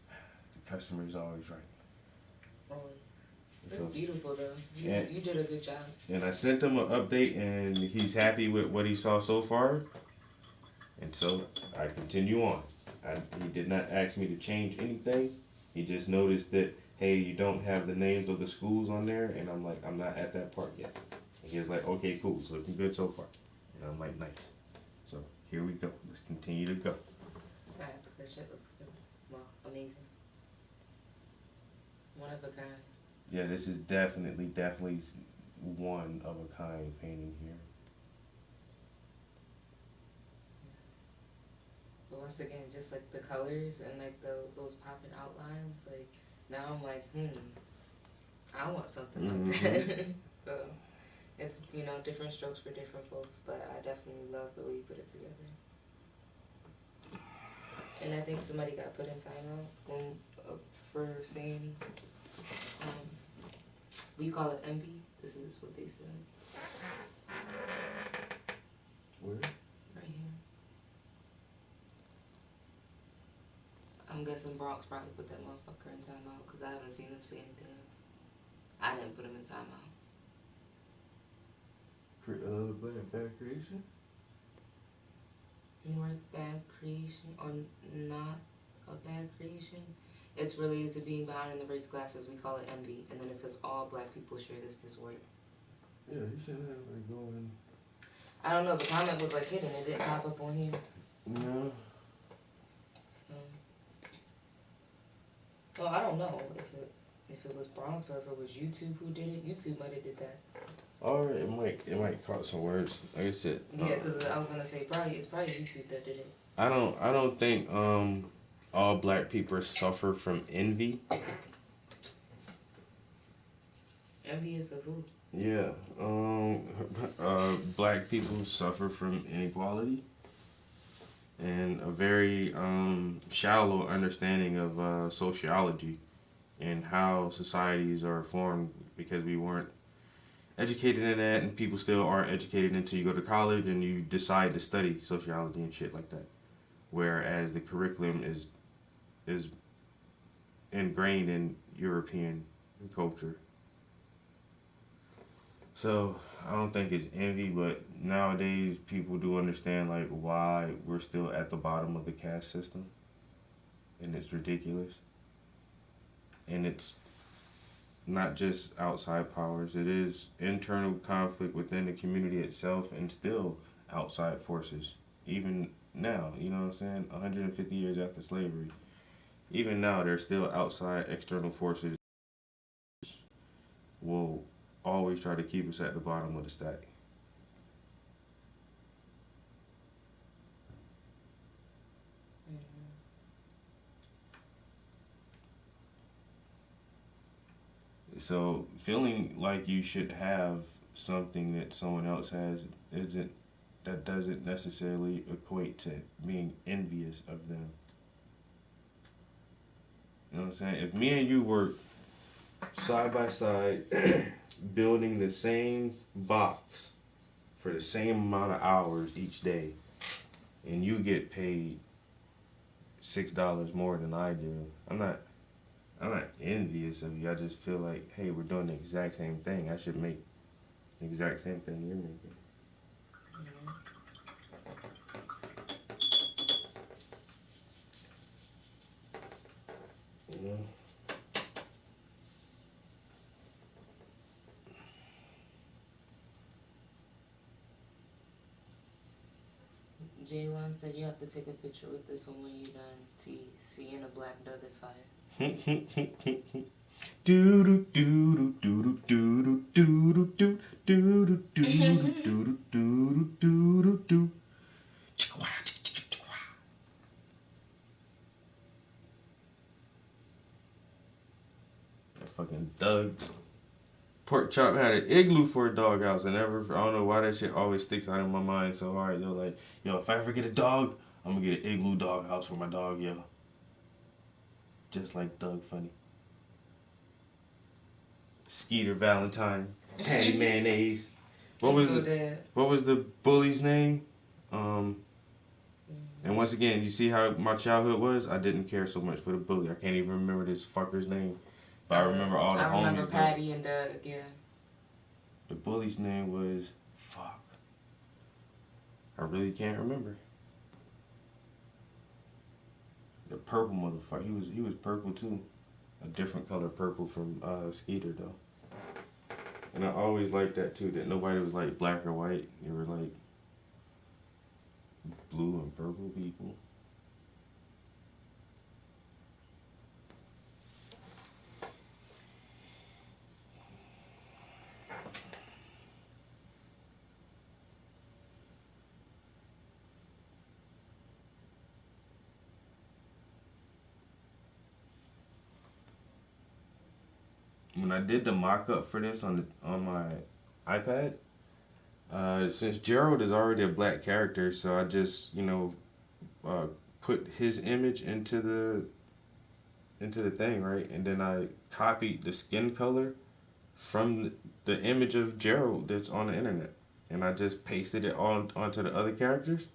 the customer is always right. Always. It's beautiful though. You did a good job. And I sent him an update, and he's happy with what he saw so far. And so I continue on. He did not ask me to change anything. He just noticed that, hey, you don't have the names of the schools on there, and I'm like, I'm not at that part yet. And he was like, okay, cool, it's looking good so far. And I'm like, nice. So continue to go. Facts. That shit looks good. Well, amazing. One of a kind. Yeah, this is definitely one of a kind painting here. But once again, just like the colors and like those popping outlines, like now I'm like, I want something like that. So it's, you know, different strokes for different folks, but I definitely love the way you put it together. And I think somebody got put in timeout when, for saying, we call it envy. This is what they said. Where? Right here. I'm guessing Bronx probably put that motherfucker in timeout because I haven't seen him say anything else. I didn't put him in timeout. Bad creation? North bad creation or not a bad creation. It's related to being behind in the race classes. We call it envy. And then it says all black people share this disorder. Yeah, you shouldn't have like going. I don't know. The comment was like hidden. It didn't pop up on here. No. So, well, I don't know if it was Bronx or if it was YouTube who did it. YouTube might have did that. Or it might caught some words. Like I said. Yeah, because I was gonna say it's probably YouTube that did it. I don't think all black people suffer from envy. Envious of who? Yeah. Black people suffer from inequality and a very shallow understanding of sociology and how societies are formed because we weren't educated in that, and people still aren't educated until you go to college and you decide to study sociology and shit like that. Whereas the curriculum is ingrained in European culture. So I don't think it's envy, but nowadays people do understand like why we're still at the bottom of the caste system, and it's ridiculous. And it's not just outside powers; it is internal conflict within the community itself, and still outside forces. Even now, you know what I'm saying? 150 years after slavery, even now there's still outside external forces will always try to keep us at the bottom of the stack. So feeling like you should have something that someone else has doesn't necessarily equate to being envious of them. You know what I'm saying? If me and you were side by side building the same box for the same amount of hours each day, and you get paid $6 more than I do, I'm not envious of you. I just feel like, hey, we're doing the exact same thing. I should make the exact same thing you're making. You know? J1 said you have to take a picture with this one when you're done. Seeing a black dog is fire. Do do do do do do do do do do do do do do do. Fucking Doug Pork Chop had an igloo for a doghouse, and I don't know why that shit always sticks out in my mind so hard. Yo, like, yo, if I ever get a dog, I'm gonna get an igloo doghouse for my dog, yo. Just like Doug Funny. Skeeter Valentine, Patty Mayonnaise. What was the bully's name? And once again, you see how my childhood was? I didn't care so much for the bully. I can't even remember this fucker's name. But I remember all the homies. I remember Patty and Doug, yeah. The bully's name was... Fuck. I really can't remember. The purple motherfucker. He was purple too. A different color purple from Skeeter though. And I always liked that too, that nobody was like black or white. They were like blue and purple people. When I did the mock-up for this on my iPad, since Gerald is already a black character, so I just uh, put his image into the thing, right, and then I copied the skin color from the image of Gerald that's on the internet, and I just pasted it onto the other characters,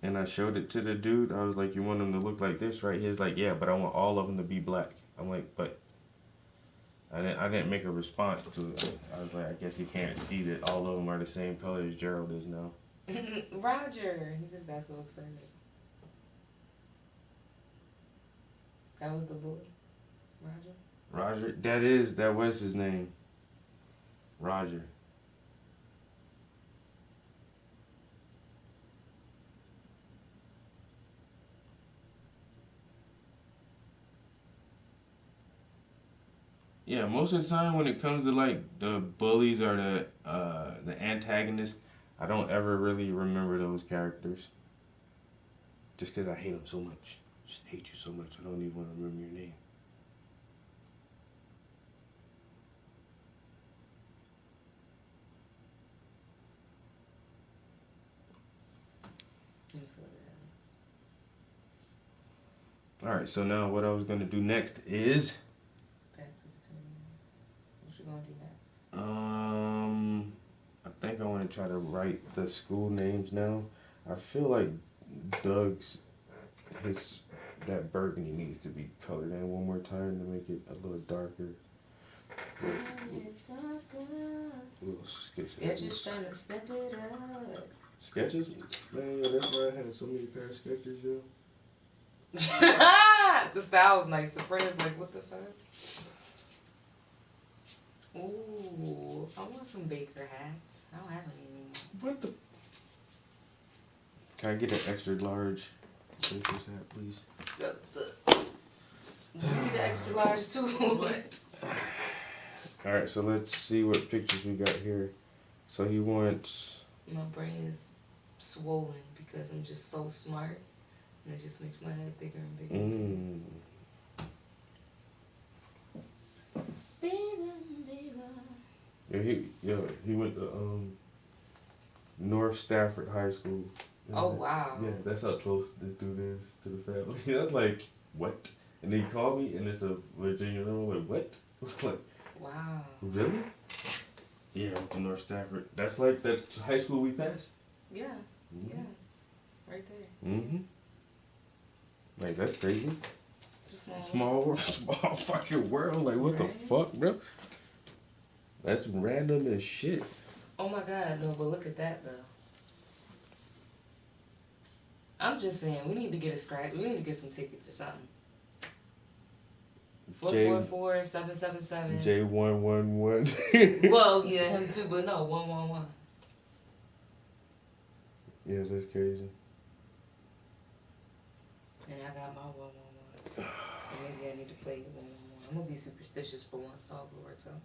and I showed it to the dude. I was like, "You want them to look like this, right?" He was like, "Yeah, but I want all of them to be black." I'm like, "But." I didn't make a response to it. I was like, I guess you can't see that all of them are the same color as Gerald is now. Roger, he just got so excited. That was the boy, Roger. Roger, that was his name. Roger. Yeah, most of the time when it comes to like the bullies or the antagonists, I don't ever really remember those characters. Just because I hate them so much. Just hate you so much. I don't even want to remember your name. I'm so All right, so now what I was gonna do next is back to the 10 minutes. What you gonna do next? I think I want to try to write the school names now. I feel like Doug's his that burgundy needs to be colored in one more time to make it a little darker. Little Sketches trying to step it up. Sketches? Man, yeah, that's why I had so many pair of Skechers, yo. The style's nice. The print is like, what the fuck? Ooh, I want some Baker hats. I don't have any anymore. What the? Can I get an extra large Baker's hat, please? You need the extra large too. What? Alright, so let's see what pictures we got here. So he wants... My brain is swollen because I'm just so smart. And it just makes my head bigger and bigger. Bigger and bigger. He went to North Stafford High School. Oh, wow. Yeah, that's how close this dude is to the family. I was like, what? And then he called me, and it's a Virginia number. Like, what? Like, wow. Really? Yeah, I went to North Stafford. That's like that high school we passed. Yeah. Mm-hmm. Yeah. Right there. Mm-hmm. Like, that's crazy. It's a Small fucking world. Like, what the fuck, bro? That's random as shit. Oh my God, no, but look at that though. I'm just saying, we need to get a scratch. We need to get some tickets or something. 444-777. J111. Well, yeah, him too, but no, 111. Yeah, that's crazy. And I got my 111. So maybe I need to play the 111. I'm gonna be superstitious for once, so I hope it works out.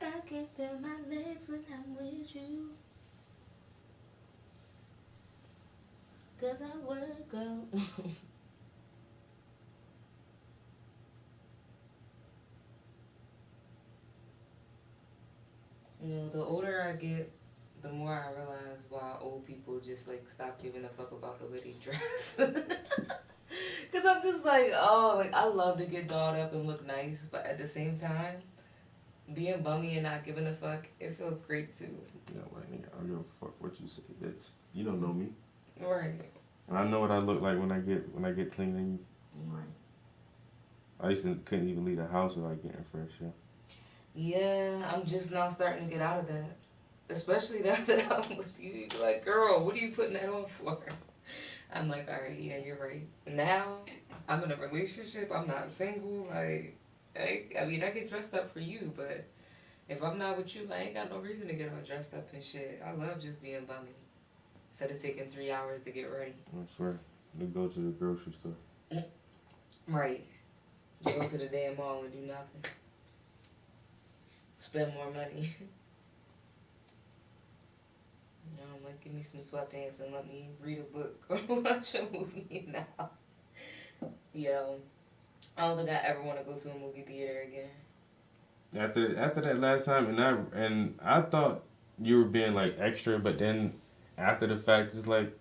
I can feel my legs when I'm with you. 'Cause I work out. You know, the older I get, the more I realize why old people just like stop giving a fuck about the way they dress. Cause I'm just like, oh, like I love to get dolled up and look nice, but at the same time, being bummy and not giving a fuck, it feels great too. Yeah, like, I don't give a fuck what you say, bitch. You don't know me. Right. And I know what I look like when I get clean and Right. I couldn't even leave the house without getting fresh, yeah. Yeah, I'm just now starting to get out of that. Especially now that I'm with you. You're like, girl, what are you putting that on for? I'm like, all right, yeah, you're right. Now, I'm in a relationship. I'm not single. Like, I mean, I get dressed up for you, but If I'm not with you, I ain't got no reason to get all dressed up and shit. I love just being bummy. Instead of taking 3 hours to get ready. I swear. To go to the grocery store. Right. Go to the damn mall and do nothing. Spend more money. I'm like, give me some sweatpants and let me read a book or watch a movie now. Yo, I don't think I ever want to go to a movie theater again. After that last time, and I thought you were being like extra, but then after the fact, it's like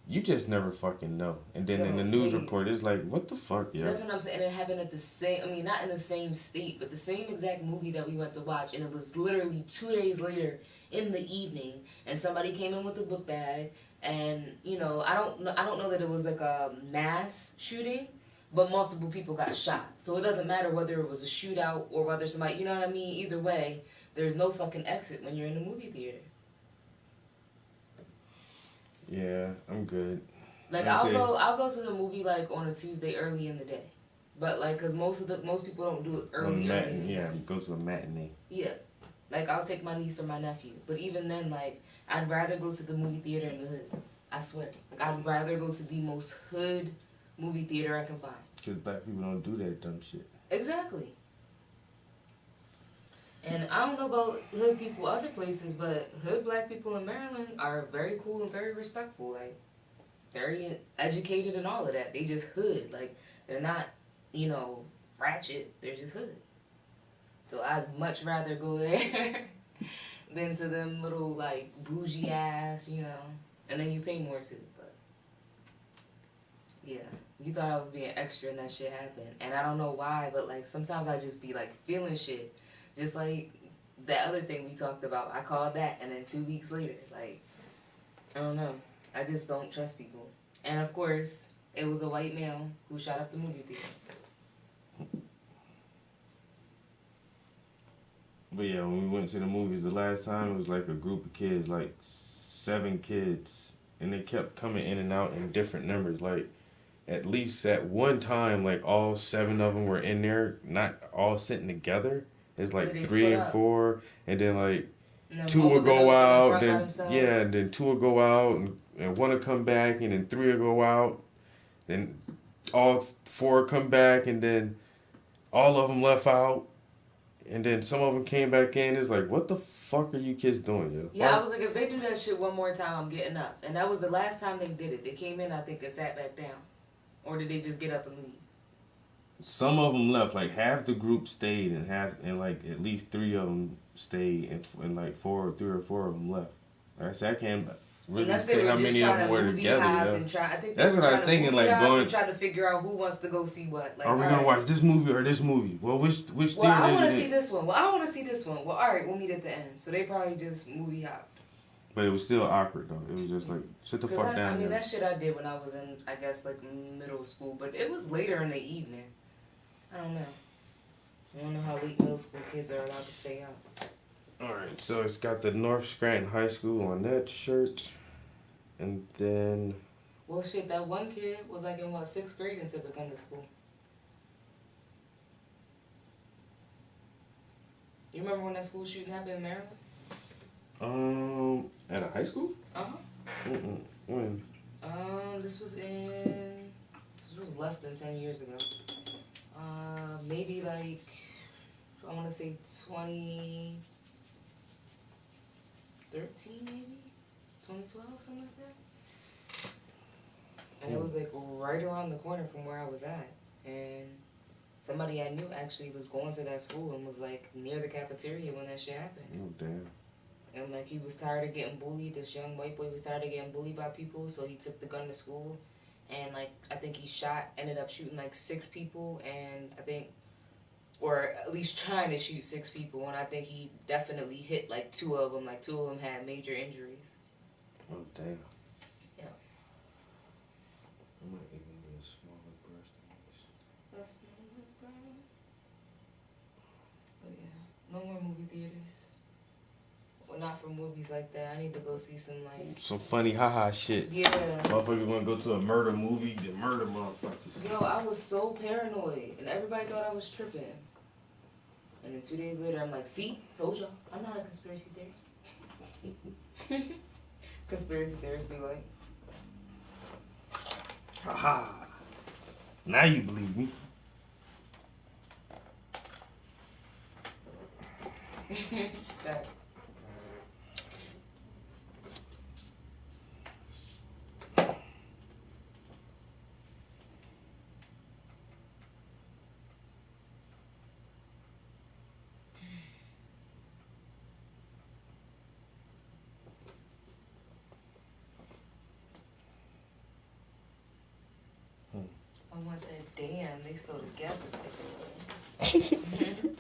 you just never fucking know. And then in the news report, it's like, what the fuck, yo? That's what I'm saying. It happened at the same. I mean, not in the same state, but the same exact movie that we went to watch, and it was literally 2 days later in the evening, and somebody came in with a book bag, and you know, I don't know that it was like a mass shooting. But multiple people got shot. So it doesn't matter whether it was a shootout or whether somebody, you know what I mean? Either way, there's no fucking exit when you're in a movie theater. Yeah, I'm good. Like, I'll go to the movie, like, on a Tuesday early in the day. But, like, because most people don't do it early. Yeah, go to a matinee. Yeah. Like, I'll take my niece or my nephew. But even then, like, I'd rather go to the movie theater in the hood. I swear. Like, I'd rather go to the most hood movie theater I can find. Because black people don't do that dumb shit. Exactly. And I don't know about hood people other places, but hood black people in Maryland are very cool and very respectful. Like, very educated and all of that. They just hood. Like, they're not, you know, ratchet. They're just hood. So I'd much rather go there than to them little, like, bougie ass, you know. And then you pay more too. But, yeah. You thought I was being extra and that shit happened. And I don't know why, but, like, sometimes I just be, like, feeling shit. Just like that other thing we talked about. I called that, and then 2 weeks later, like, I don't know. I just don't trust people. And, of course, it was a white male who shot up the movie theater. But, yeah, when we went to the movies the last time, it was, like, a group of kids, like, 7 kids. And they kept coming in and out in different numbers, like, at least at one time, like, all 7 of them were in there, not all sitting together. There's like 3 and 4, and then like 2 will go out, then and then 2 will go out, and 1 will come back, and then 3 will go out, then all 4 come back, and then all of them left out, and then some of them came back in. It's like, what the fuck are you kids doing, yo? Yeah, I was like, if they do that shit one more time, I'm getting up. And that was the last time they did it. They came in, I think, and sat back down. Or did they just get up and leave? Some of them left. Like half the group stayed, and like at least 3 of them stayed, and like 3 or 4 of them left. Like I said, I can't really say how many of them were together. I think that's what I was thinking. Like going, trying to figure out who wants to go see what. Like, are we gonna watch this movie or this movie? Well, which theater? Well, I want to see this one. Well, I want to see this one. Well, all right, we'll meet at the end. So they probably just movie hopped. But it was still awkward though. It was just like, sit the fuck down. I mean, that shit I did when I was in, I guess, like middle school, but it was later in the evening. I don't know. I don't know how late middle school kids are allowed to stay out. Alright, so it's got the North Scranton High School on that shirt. And then... Well, shit, that one kid was like in, what, 6th grade and took a gun to school. You remember when that school shooting happened in Maryland? At a high school? Uh-huh. When? This was less than 10 years ago. Maybe like, I want to say 2013 maybe? 2012, something like that. And it was like right around the corner from where I was at. And somebody I knew actually was going to that school and was like near the cafeteria when that shit happened. Oh, damn. And like he was tired of getting bullied. This young white boy was tired of getting bullied by people, so he took the gun to school. And like I think he ended up shooting like 6 people, and I think, or at least trying to shoot 6 people, and I think he definitely hit like 2 of them. Like 2 of them had major injuries. Oh, damn. Yeah. I might even get a smaller brush than this. That's my problem. But yeah, no more movie theaters. Well, not for movies like that. I need to go see some like... Some funny haha shit. Yeah. Motherfuckers want to go to a murder movie to murder motherfuckers. Yo, I was so paranoid, and everybody thought I was tripping. And then 2 days later, I'm like, see, told y'all, I'm not a conspiracy theorist. Conspiracy theorists be like, Haha. Now you believe me. facts. I want that damn, they still together ticket.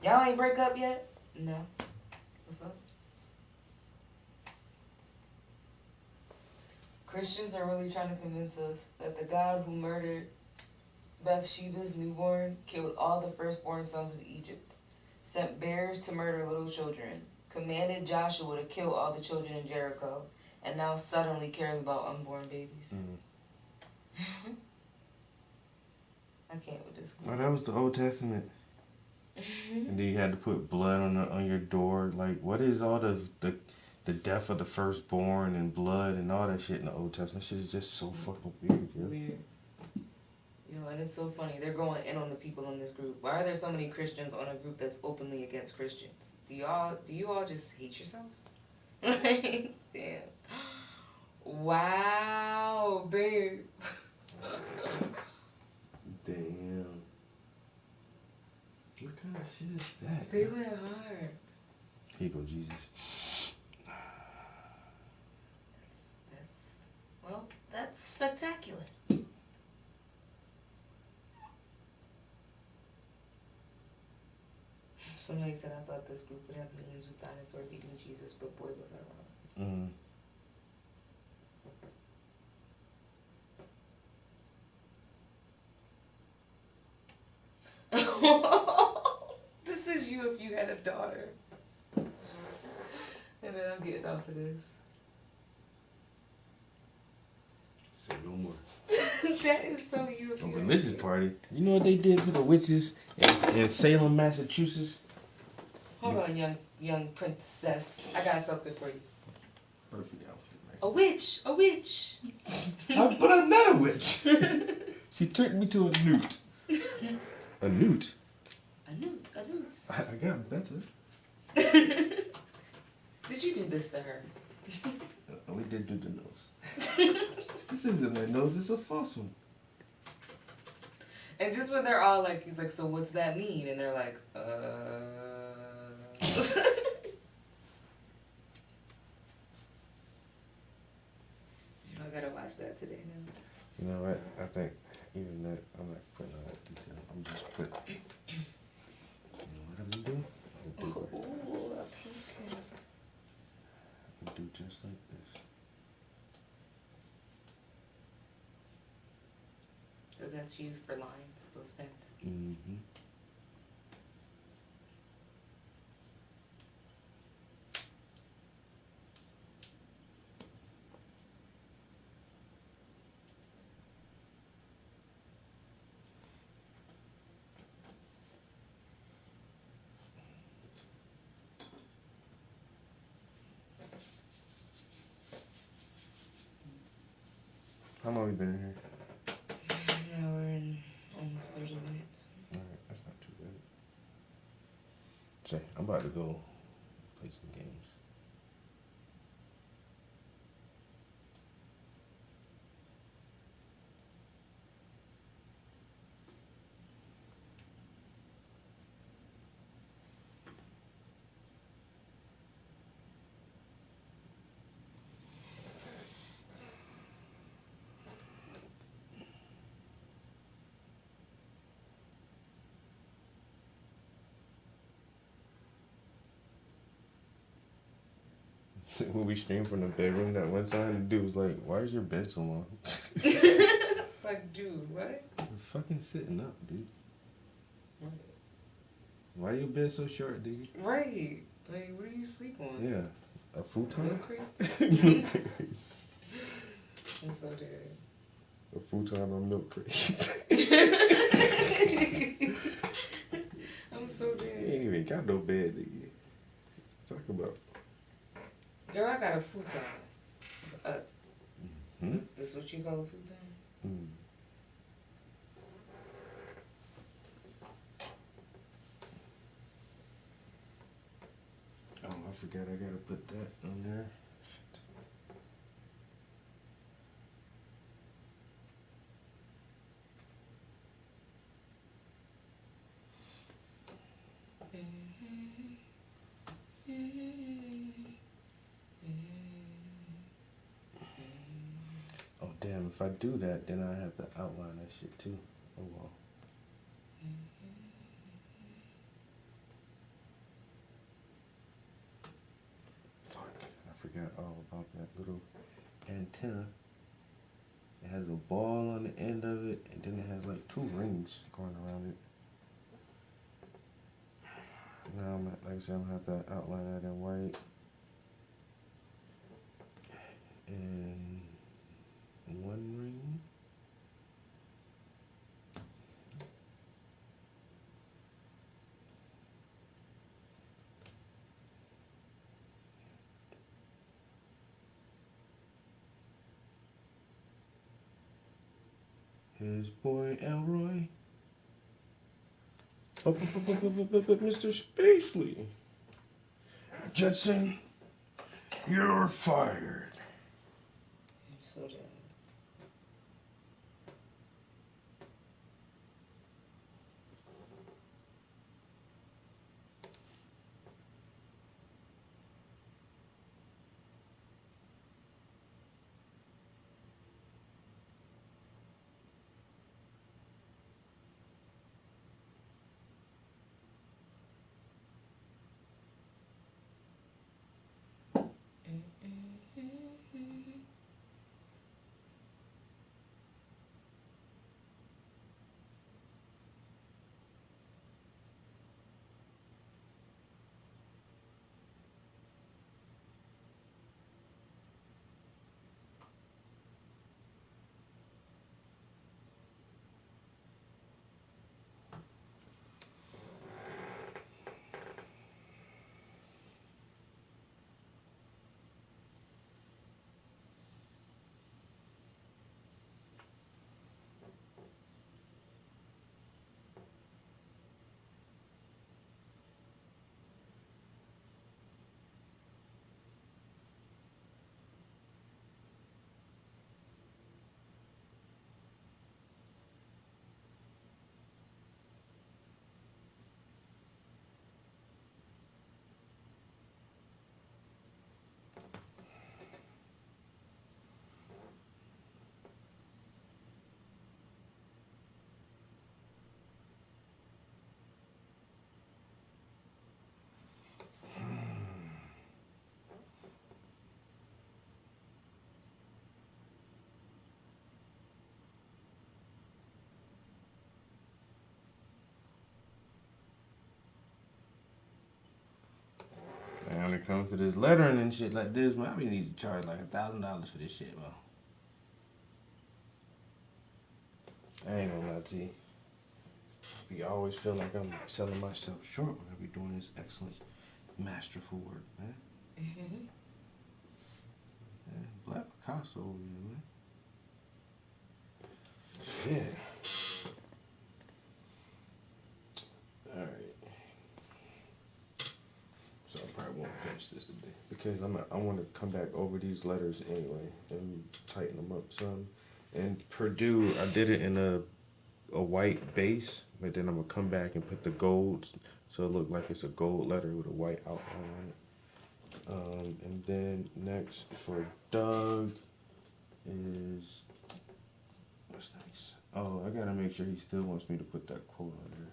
Y'all ain't break up yet? No. The fuck? Christians are really trying to convince us that the God who murdered Bathsheba's newborn killed all the firstborn sons of Egypt, sent bears to murder little children, commanded Joshua to kill all the children in Jericho, and now suddenly cares about unborn babies. I can't with this. Oh, that was the Old Testament. And then you had to put blood on your door. Like, what is all the death of the firstborn and blood and all that shit in the Old Testament? Shit is just so fucking weird, yo. Weird. Yo, and it's so funny. They're going in on the people in this group. Why are there so many Christians on a group that's openly against Christians? Do you all just hate yourselves? Like, damn. Wow, babe. Damn. What kind of shit is that? They went hard. Here you go, Jesus. That's spectacular. Somebody said I thought this group would have memes of dinosaurs eating Jesus, but boy was I wrong. This is you if you had a daughter. And then I'm getting off of this. Say no more. That is so you if A you religious had a party. You know what they did to the witches in Salem, Massachusetts? Hold on, young princess. I got something for you. Perfect outfit, right? A witch! A witch! But I'm not a witch. She turned me to a newt. A newt? A newt. A newt. I got better. Did you do this to her? We did do the nose. This isn't my nose, it's a false one. And just when they're all like, he's like, so what's that mean? And they're like, I gotta watch that today now. You know what? I think even that, I'm not putting all that detail. I'm just putting. You know what I'm gonna do? I'm gonna do, Ooh, a pink. I'm gonna do just like this. So that's used for lines, those pens. Mm-hmm. How long have we been in here? Now we're in almost 30 minutes. Alright, that's not too bad. Say, I'm about to go play some games. When we streamed from the bedroom that one time, the dude was like, why is your bed so long? Like, dude, what? You're fucking sitting up, dude. Why your bed so short, dude? Right. Like, what do you sleep on? Yeah. A futon? Milk crates? I'm so dead. A futon on milk crates. I'm so dead. ain't got no bed, nigga. Talk about. Girl, I got a futon. This is what you call a futon? Mm. Oh, I forgot I gotta put that on there. Oh damn, if I do that, then I have to outline that shit too. Oh well. Fuck, I forgot all about that little antenna. It has a ball on the end of it, and then it has like 2 rings going around it. Now, like I said, I'm gonna have to outline that in white. And 1 ring. His boy Elroy. Mr. Spacely. Jetson, you're fired. So damn. And when it comes to this lettering and shit like this, man, we need to charge like $1,000 for this shit, man. I ain't gonna lie to you. I always feel like I'm selling myself short when I be doing this excellent, masterful work, man. Yeah, Black Picasso over here, man. Shit. Alright. So I probably won't finish this today because I want to come back over these letters anyway and tighten them up some. And Purdue, I did it in a white base, but then I'm gonna come back and put the golds so it look like it's a gold letter with a white outline on it. And then next for Doug is what's next? Oh, I gotta make sure he still wants me to put that quote on there.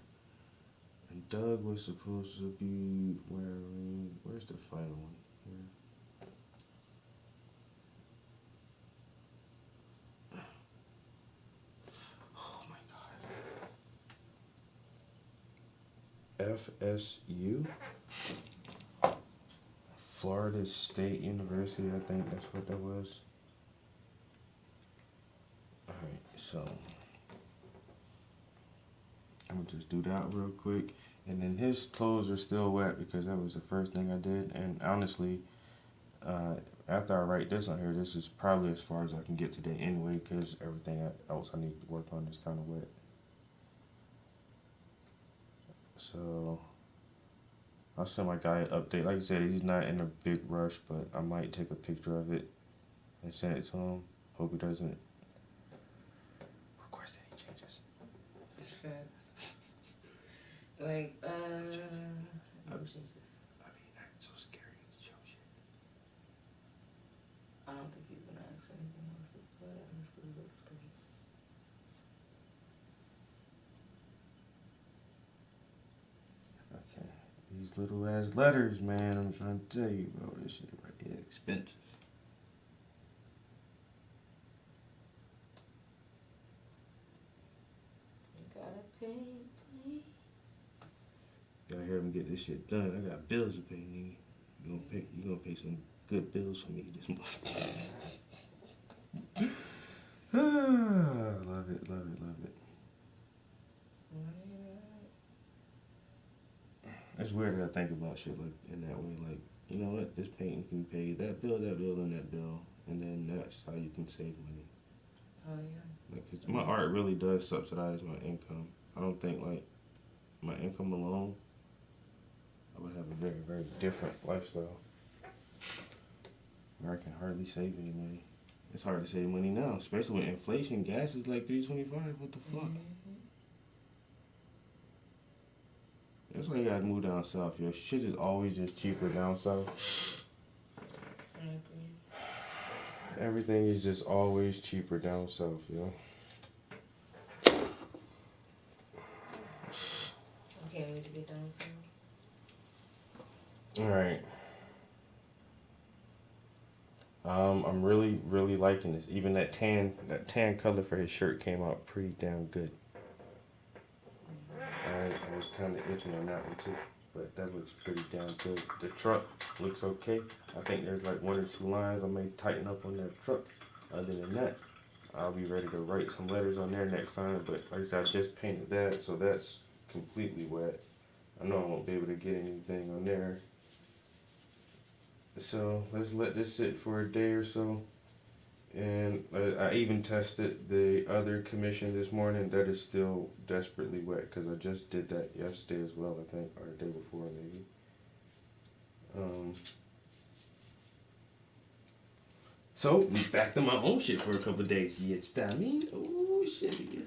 And Doug was supposed to be wearing. Where's the final one? Here. Oh my God. FSU. Florida State University, I think that's what that was. Alright, so I'm gonna just do that real quick. And then his clothes are still wet because that was the first thing I did. And honestly, after I write this on here, this is probably as far as I can get today anyway, because everything else I need to work on is kind of wet. So I'll send my guy an update. Like I said, he's not in a big rush, but I might take a picture of it and send it to him. Hope he doesn't request any changes. Facts. Like, no changes. I mean, that's so scary to show shit. I don't think he's gonna ask for anything else, but honestly, it looks great. Okay. These little ass letters, man. I'm trying to tell you, bro. This shit right here expensive. You gotta pay. Gotta hear him get this shit done. I got bills to pay, nigga. You gonna pay some good bills for me this month. Love it, love it, love it. It's weird that I think about shit like in that way. Like, you know what? This painting can pay that bill, and that bill, and then that's how you can save money. Oh yeah. Like, 'cause my art really does subsidize my income. I don't think like my income alone, I would have a very, very different lifestyle. Where I can hardly save any money. It's hard to save money now, especially with inflation. Gas is like $3.25. What the fuck? That's why you gotta move down south, yo. Shit is always just cheaper down south. I agree. Everything is just always cheaper down south, yo. I can't wait to get down south. Alright. I'm really, really liking this. Even that tan color for his shirt came out pretty damn good. I was kind of iffy on that one too, but that looks pretty damn good. The truck looks okay. I think there's like 1 or 2 lines I may tighten up on that truck. Other than that, I'll be ready to write some letters on there next time. But like I said, I just painted that, so that's completely wet. I know I won't be able to get anything on there. So let's let this sit for a day or so. And I even tested the other commission this morning. That is still desperately wet because I just did that yesterday as well, I think, or the day before maybe. So back to my own shit for a couple of days. Yes, I mean, oh shit, yeah.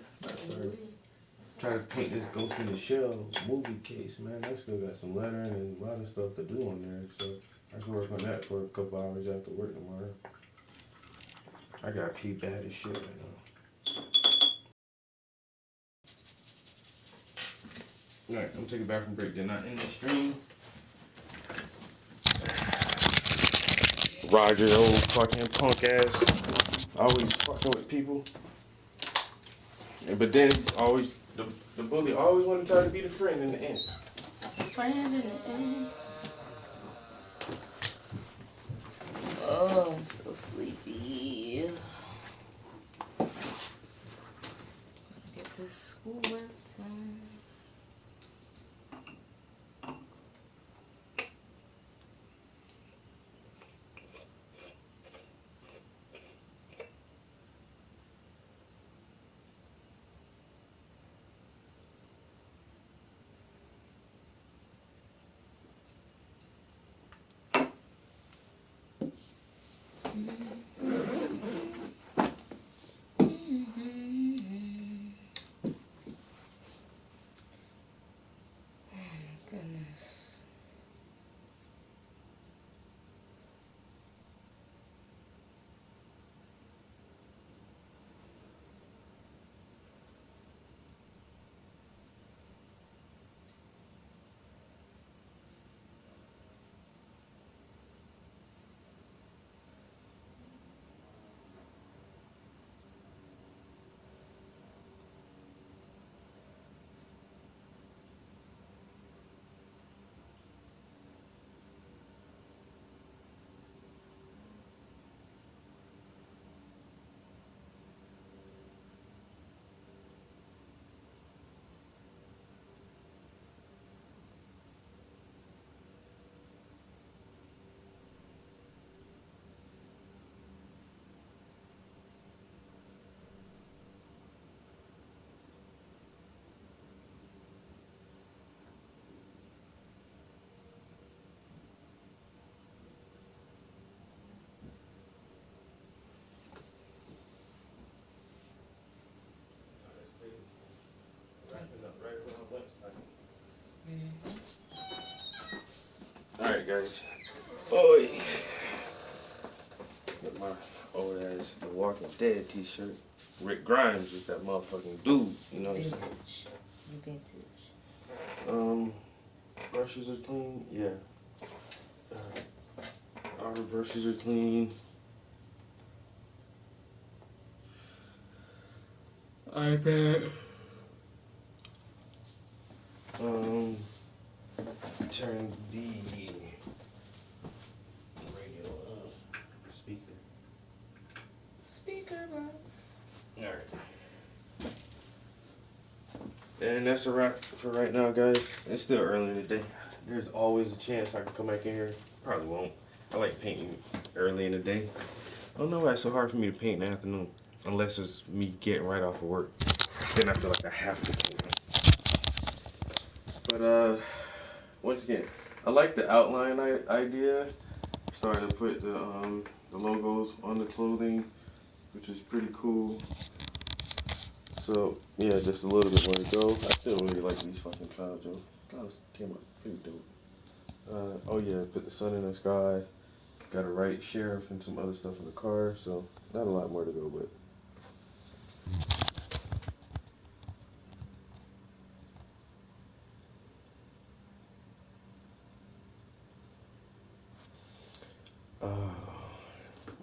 Try to paint this Ghost in the Shell movie case, man. I still got some lettering and a lot of stuff to do on there, so I can work on that for a couple hours after work tomorrow. I got pee bad as shit right now. Alright, I'm taking a bathroom break. They're not in the stream. Roger, old fucking punk ass. Always fucking with people. But then always the bully always want to try to be the friend in the end. Friend in the end. Oh, I'm so sleepy. Get this schoolwork done. guys. Oh, got my old ass The Walking Dead t-shirt. Rick Grimes is that motherfucking dude, you know what I'm saying? Vintage. Brushes are clean, yeah. All the brushes are clean. iPad. Turn the radio up. Speaker box. Alright. And that's a wrap for right now, guys. It's still early in the day. There's always a chance I can come back in here. Probably won't. I like painting early in the day. I don't know why it's so hard for me to paint in the afternoon. Unless it's me getting right off of work. Then I feel like I have to paint. But, once again, I like the outline idea. Starting to put the logos on the clothing, which is pretty cool. So, yeah, just a little bit more to go. I still really like these fucking clouds, yo. Clouds came out pretty dope. Oh yeah, put the sun in the sky. Got to write sheriff and some other stuff in the car, so not a lot more to go, but.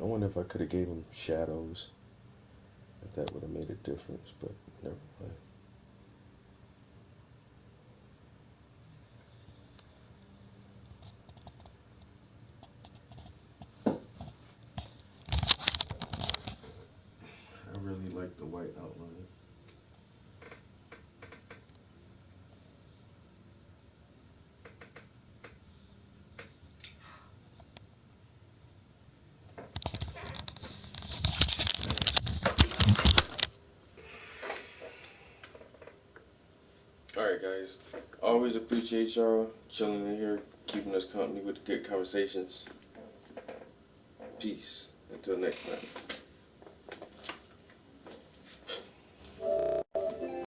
I wonder if I could have gave him shadows. If that would have made a difference, but never mind. I really like the white outline. Alright guys, always appreciate y'all chilling in here, keeping us company with the good conversations. Peace. Until next time.